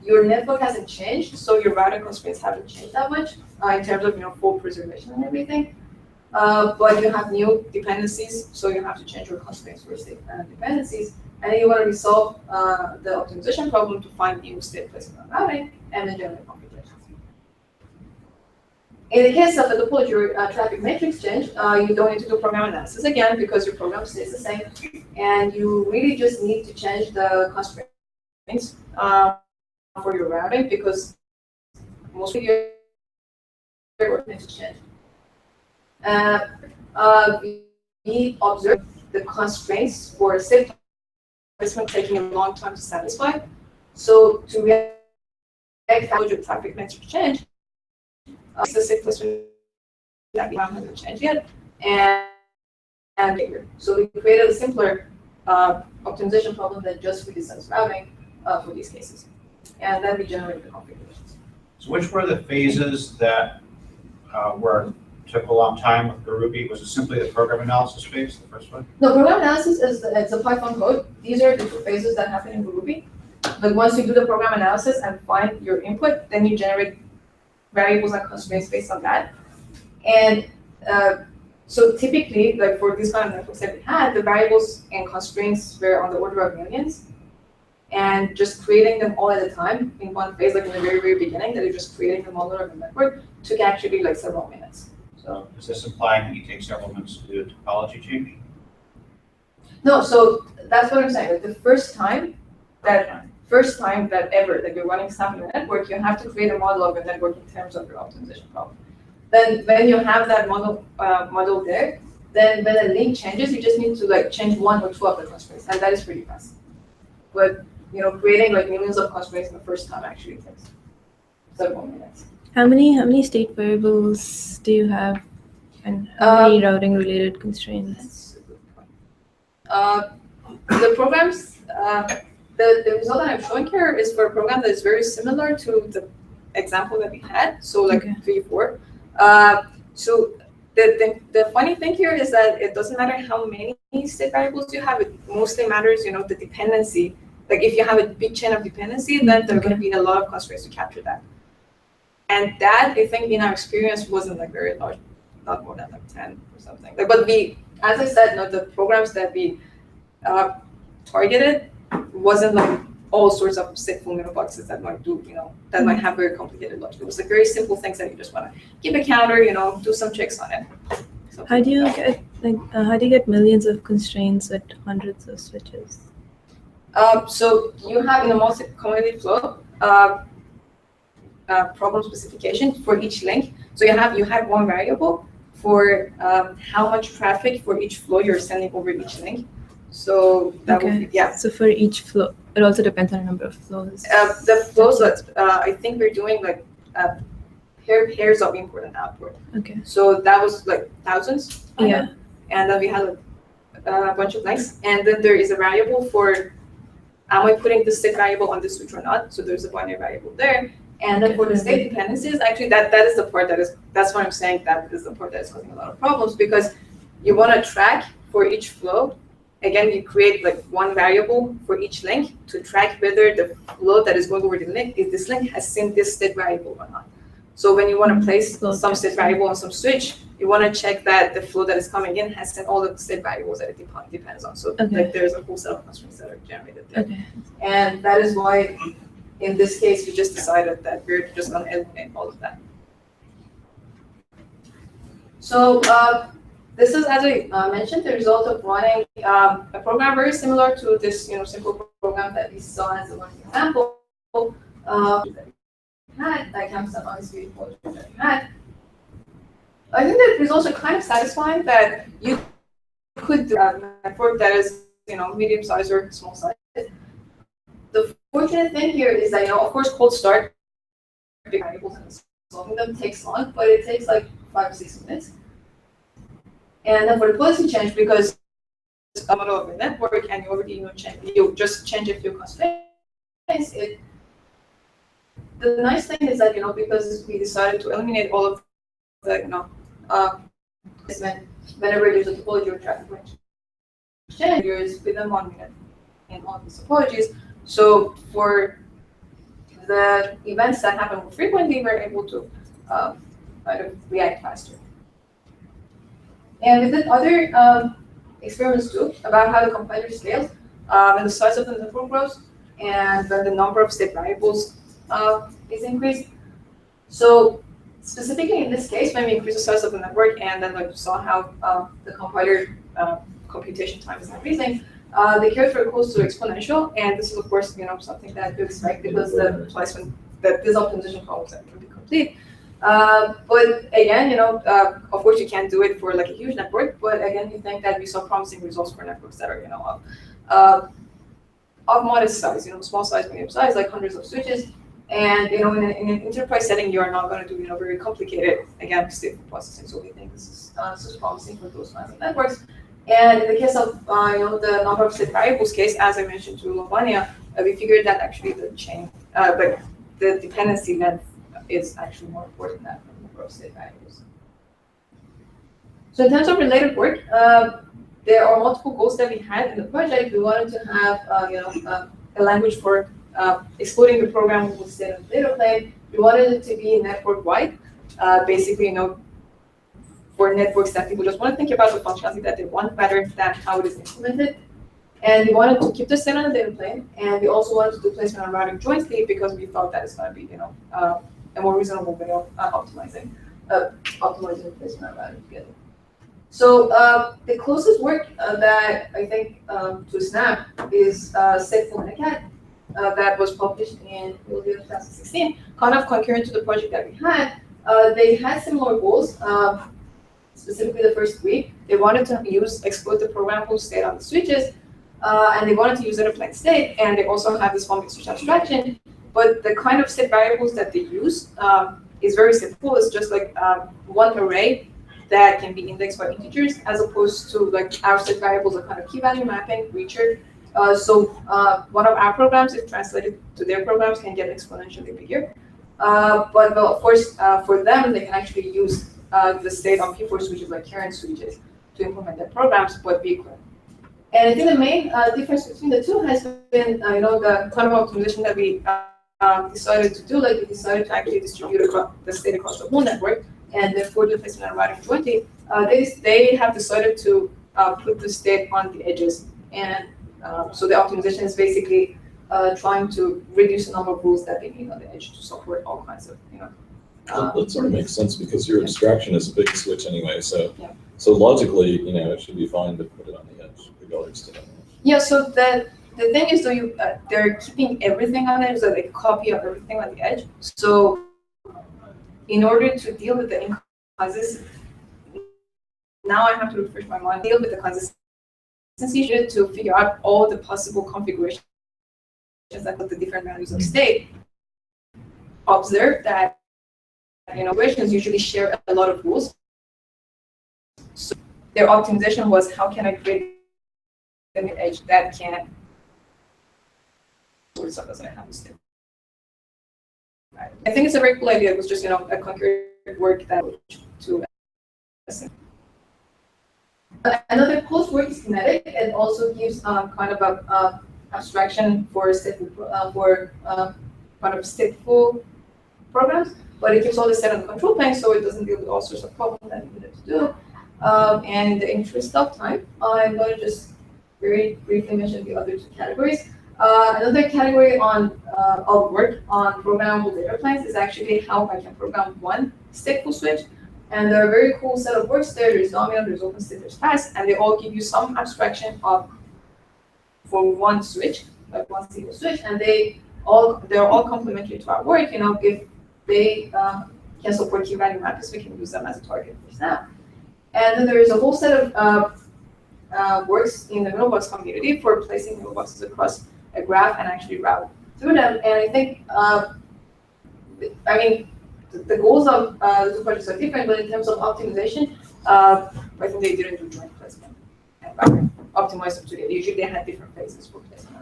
Your network hasn't changed, so your routing constraints haven't changed that much in terms of full preservation and everything. But you have new dependencies, so you have to change your constraints for state dependencies. And then you want to resolve the optimization problem to find new state placement and routing, and then generate configurations. In the case of the topology or traffic matrix change, you don't need to do program analysis again because your program stays the same, and you really just need to change the constraints for your routing because most of your work needs to change. We observe the constraints for state placement taking a long time to satisfy. So to react to the traffic matrix change, the state placement that we haven't changed yet, and bigger. So we created a simpler optimization problem that just reduces routing for these cases. And then we generate the configurations. So which were the phases that took a long time with the Ruby? Was it simply the program analysis phase, the first one? No, program analysis is it's a Python code. These are the two phases that happen in Ruby. But once you do the program analysis and find your input, then you generate variables and constraints based on that. And so typically, like for this kind of networks that we had, the variables and constraints were on the order of millions. And just creating them all at a time in one phase, like in the very, very beginning, that you're just creating them all over the network, took actually like several minutes. So is this implying that you take several minutes to do a topology change? No, so that's what I'm saying. Like the first time that ever that you're running stuff in your network, you have to create a model of your network in terms of your optimization problem. Then when you have that model there, then when a link changes, you just need to like change one or two of the constraints, and that is pretty fast. But creating like millions of constraints the first time actually takes several minutes. How many state variables do you have, and how many routing related constraints? That's a good point. The programs, the result that I'm showing here is for a program that is very similar to the example that we had. So like 3, 4. So the funny thing here is that it doesn't matter how many state variables you have. It mostly matters, the dependency. Like if you have a big chain of dependency, then there are going to be a lot of constraints to capture that. And that, I think, in our experience, wasn't like very large, not more than like 10 or something. Like, but we, as I said, the programs that we targeted wasn't like all sorts of stateful boxes that might do, that might have very complicated logic. It was like very simple things that you just want to keep a counter, do some checks on it. How do you get millions of constraints at hundreds of switches? So you have in a multi-commodity flow problem specification for each link. So you have one variable for how much traffic for each flow you're sending over each link. So that would be, So for each flow, it also depends on the number of flows. The flows that I think we're doing like pairs of import and output. Okay. So that was like thousands. Yeah. And then we had a bunch of links, and then there is a variable for am I putting the state variable on the switch or not? So there's a binary variable there. And then for the state dependencies, actually that is the part that's what I'm saying, that is the part that is causing a lot of problems, because you want to track for each flow. Again, you create like one variable for each link to track whether the flow that is going over the link, if this link has seen this state variable or not. So when you want to place some state variable on some switch, you want to check that the flow that is coming in has seen all the state variables that it depends on. So like there's a whole set of constraints that are generated there. Okay. And that is why in this case, we just decided that we're just going to eliminate all of that. So this is, as I mentioned, the result of running a program very similar to this simple program that we saw as one example. That comes up on this beautiful that we had. I think that it's also kind of satisfying that you could do a network that is medium size or small size. The fortunate thing here is that of course cold start big variables in the solving them takes long, but it takes like 5 or 6 minutes. And then for the policy change, because it's a model of a network and you already you just change a few constraints, the nice thing is that, because we decided to eliminate all of the, whenever there's a topology or traffic range change, there's within 1 minute in all these topologies. So for the events that happen more frequently, we're able to kind of react faster. And we did other experiments too about how the compiler scales when the size of the network grows and when the number of state variables is increased. So specifically in this case, when we increase the size of the network and then like saw how the compiler computation time is increasing, the curves were close to exponential, and this is of course something that you expect because the placement that this optimization problems that can be complete. But again, of course you can't do it for like a huge network, but again, we think that we saw promising results for networks that are of modest size, small size, medium size, like hundreds of switches. And in an enterprise setting, you are not going to do very complicated, again, stateful processing. So we think this is promising for those kinds of networks. And in the case of the number of state variables case, as I mentioned to Lavanya, we figured that actually the chain, but the dependency length is actually more important than the number of state variables. So in terms of related work, there are multiple goals that we had in the project. We wanted to have a language for exploiting the programmable state of the data plane. We wanted it to be network-wide, basically, for networks that people just want to think about the functionality that they want rather than how it is implemented. And we wanted to keep the state on the data plane, and we also wanted to do placement and routing jointly because we thought that it's going to be, a more reasonable way of optimizing placement and routing together. So the closest work that I think to Snap is Stateful that was published in 2016, kind of concurrent to the project that we had. They had similar goals. Specifically the first week, they wanted to exploit the programmable state on the switches, and they wanted to use it in plain state, and they also have this one big switch abstraction. But the kind of state variables that they use is very simple. It's just like one array that can be indexed by integers, as opposed to like our state variables are kind of key value mapping, Reacher. So one of our programs, if translated to their programs, can get exponentially bigger. But of course, for them, they can actually use the state on P4 switches, like current switches, to implement their programs, but be clear. And I think the main difference between the two has been, the kind of optimization that we decided to do. Like we decided to actually distribute the state across the whole network, and therefore the placement and routing jointly. They have decided to put the state on the edges, and so the optimization is basically trying to reduce the number of rules that they need on the edge to support all kinds of, That sort of makes sense because your abstraction is a big switch anyway. So, Yeah. so logically, it should be fine to put it on the edge, regardless to that. Yeah. So the thing is, they're keeping everything on the edge, so they copy of everything on the edge. So in order to deal with the inconsistency, now I have to refresh my mind. Deal with the consistency to figure out all the possible configurations that put the different values of state. Observe that equations usually share a lot of rules. So their optimization was, how can I create an edge that can doesn't have a state. I think it's a very cool idea. It was just a concurrent work that to another close work is kinetic. It also gives kind of a abstraction for stateful kind of stateful programs. But it keeps all the set on the control plane, so it doesn't deal with all sorts of problems that you need to do. And in the interest of time, I'm going to just very briefly mention the other two categories. Another category of work on programmable data planes is actually how I can program one stateful switch. And there are a very cool set of works there. There's Domino, there's OpenState, there's Fast, and they all give you some abstraction for one switch, like one single switch, and they're all complementary to our work. If they can support key value mappings, we can use them as a target for Snap. And then there is a whole set of works in the mailbox community for placing mailboxes across a graph and actually route through them. And I think, the goals of the two projects are different, but in terms of optimization, I think they didn't do joint placement and optimize them together. Usually they had different phases for placement.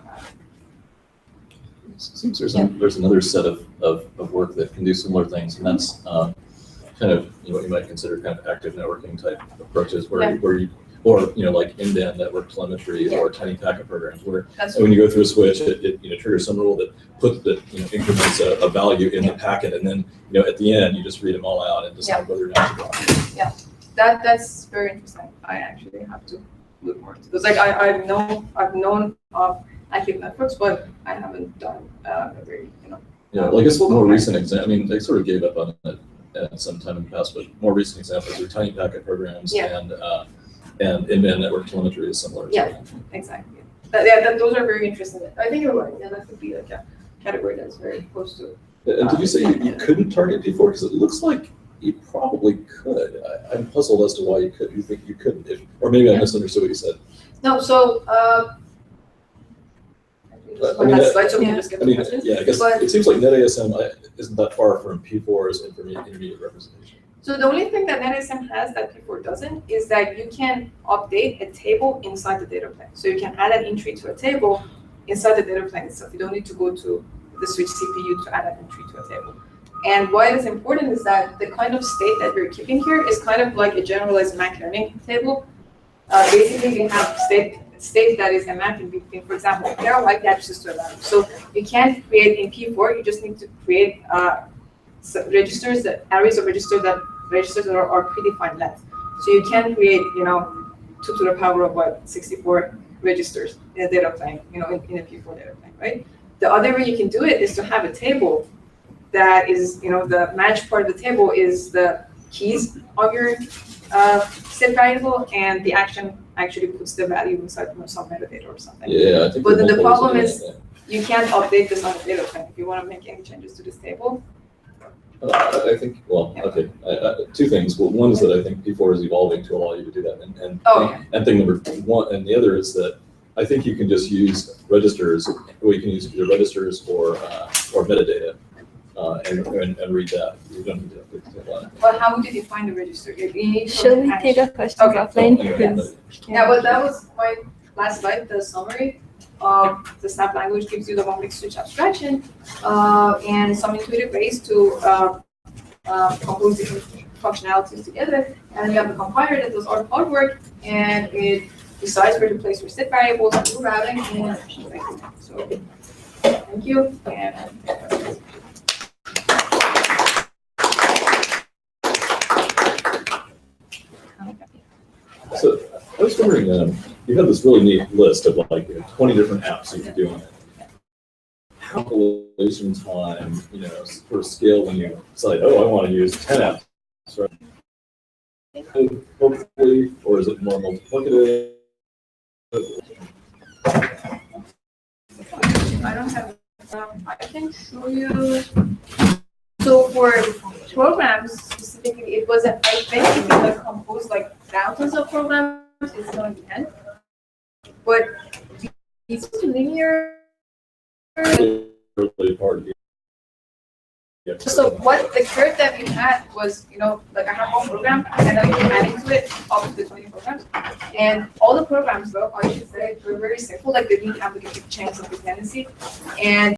Seems there's another set of work that can do similar things, and that's kind of what you might consider kind of active networking type approaches, where you or like in-band network telemetry or tiny packet programs, where when you go through a switch, it triggers some rule that increments a value in the packet, and then at the end you just read them all out and decide whether or not to block it. Yeah, that's very interesting. I actually have to look more into this. Like I've known of active networks, but I haven't done a very Well, I guess more recent example. I mean, they sort of gave up on it at some time in the past, but more recent examples are tiny packet programs and in-band network telemetry is similar. Yeah, exactly. Those are very interesting. I think you're right. Yeah, that could be like a category that's very close to. And did you say you couldn't target P4? Because it looks like you probably could. I'm puzzled as to why you could. You think you couldn't, or maybe I misunderstood what you said. No, so. I guess it seems like NetASM isn't that far from P4's intermediate representation. So the only thing that NetSM has that P4 doesn't is that you can update a table inside the data plane. So you can add an entry to a table inside the data plane itself. You don't need to go to the switch CPU to add an entry to a table. And why it's important is that the kind of state that you're keeping here is kind of like a generalized MAC learning table. Basically, we have state that is a map in between. For example, there are IP addresses to a value. So you can't create in P4. You just need to create registers, arrays of registers that are predefined length. So you can create 2 to the power of 64 registers in a data plane, in a P4 data plane, right? The other way you can do it is to have a table that is, the managed part of the table is the keys of your state variable, and the action actually puts the value inside some metadata or something. Yeah, I think. But then the problem is you can't update this on the data plane if you want to make any changes to this table. I think, okay, two things. Well, one is that I think P4 is evolving to allow you to do that, and thing number one, and the other is that I think you can just use registers, or you can use either registers or metadata, and read that. You don't need to update the table. But how would you define the register? Should we take a question offline? Yeah, well, that was my last slide, the summary. The snap language gives you the one-click switch abstraction and some intuitive ways to compose different functionalities together. And you have the compiler that does all the hard work, and it decides where to place your state variables and do routing. And so, thank you. And so I was wondering, you have this really neat list of 20 different apps you can do on it. Compilation time, for scale when you decide, I want to use 10 apps, right? Hopefully, or is it more multiplicative? I don't have. I can show you. So for programs specifically, it was I think if you compose thousands of programs, it's going to be 10. But it's linear. Really hard. So what the curve that we had was, I have one program, and then I'm adding to it up to the 20 programs. And all the programs, though, I should say, were very simple. They didn't have a big chains of dependency. And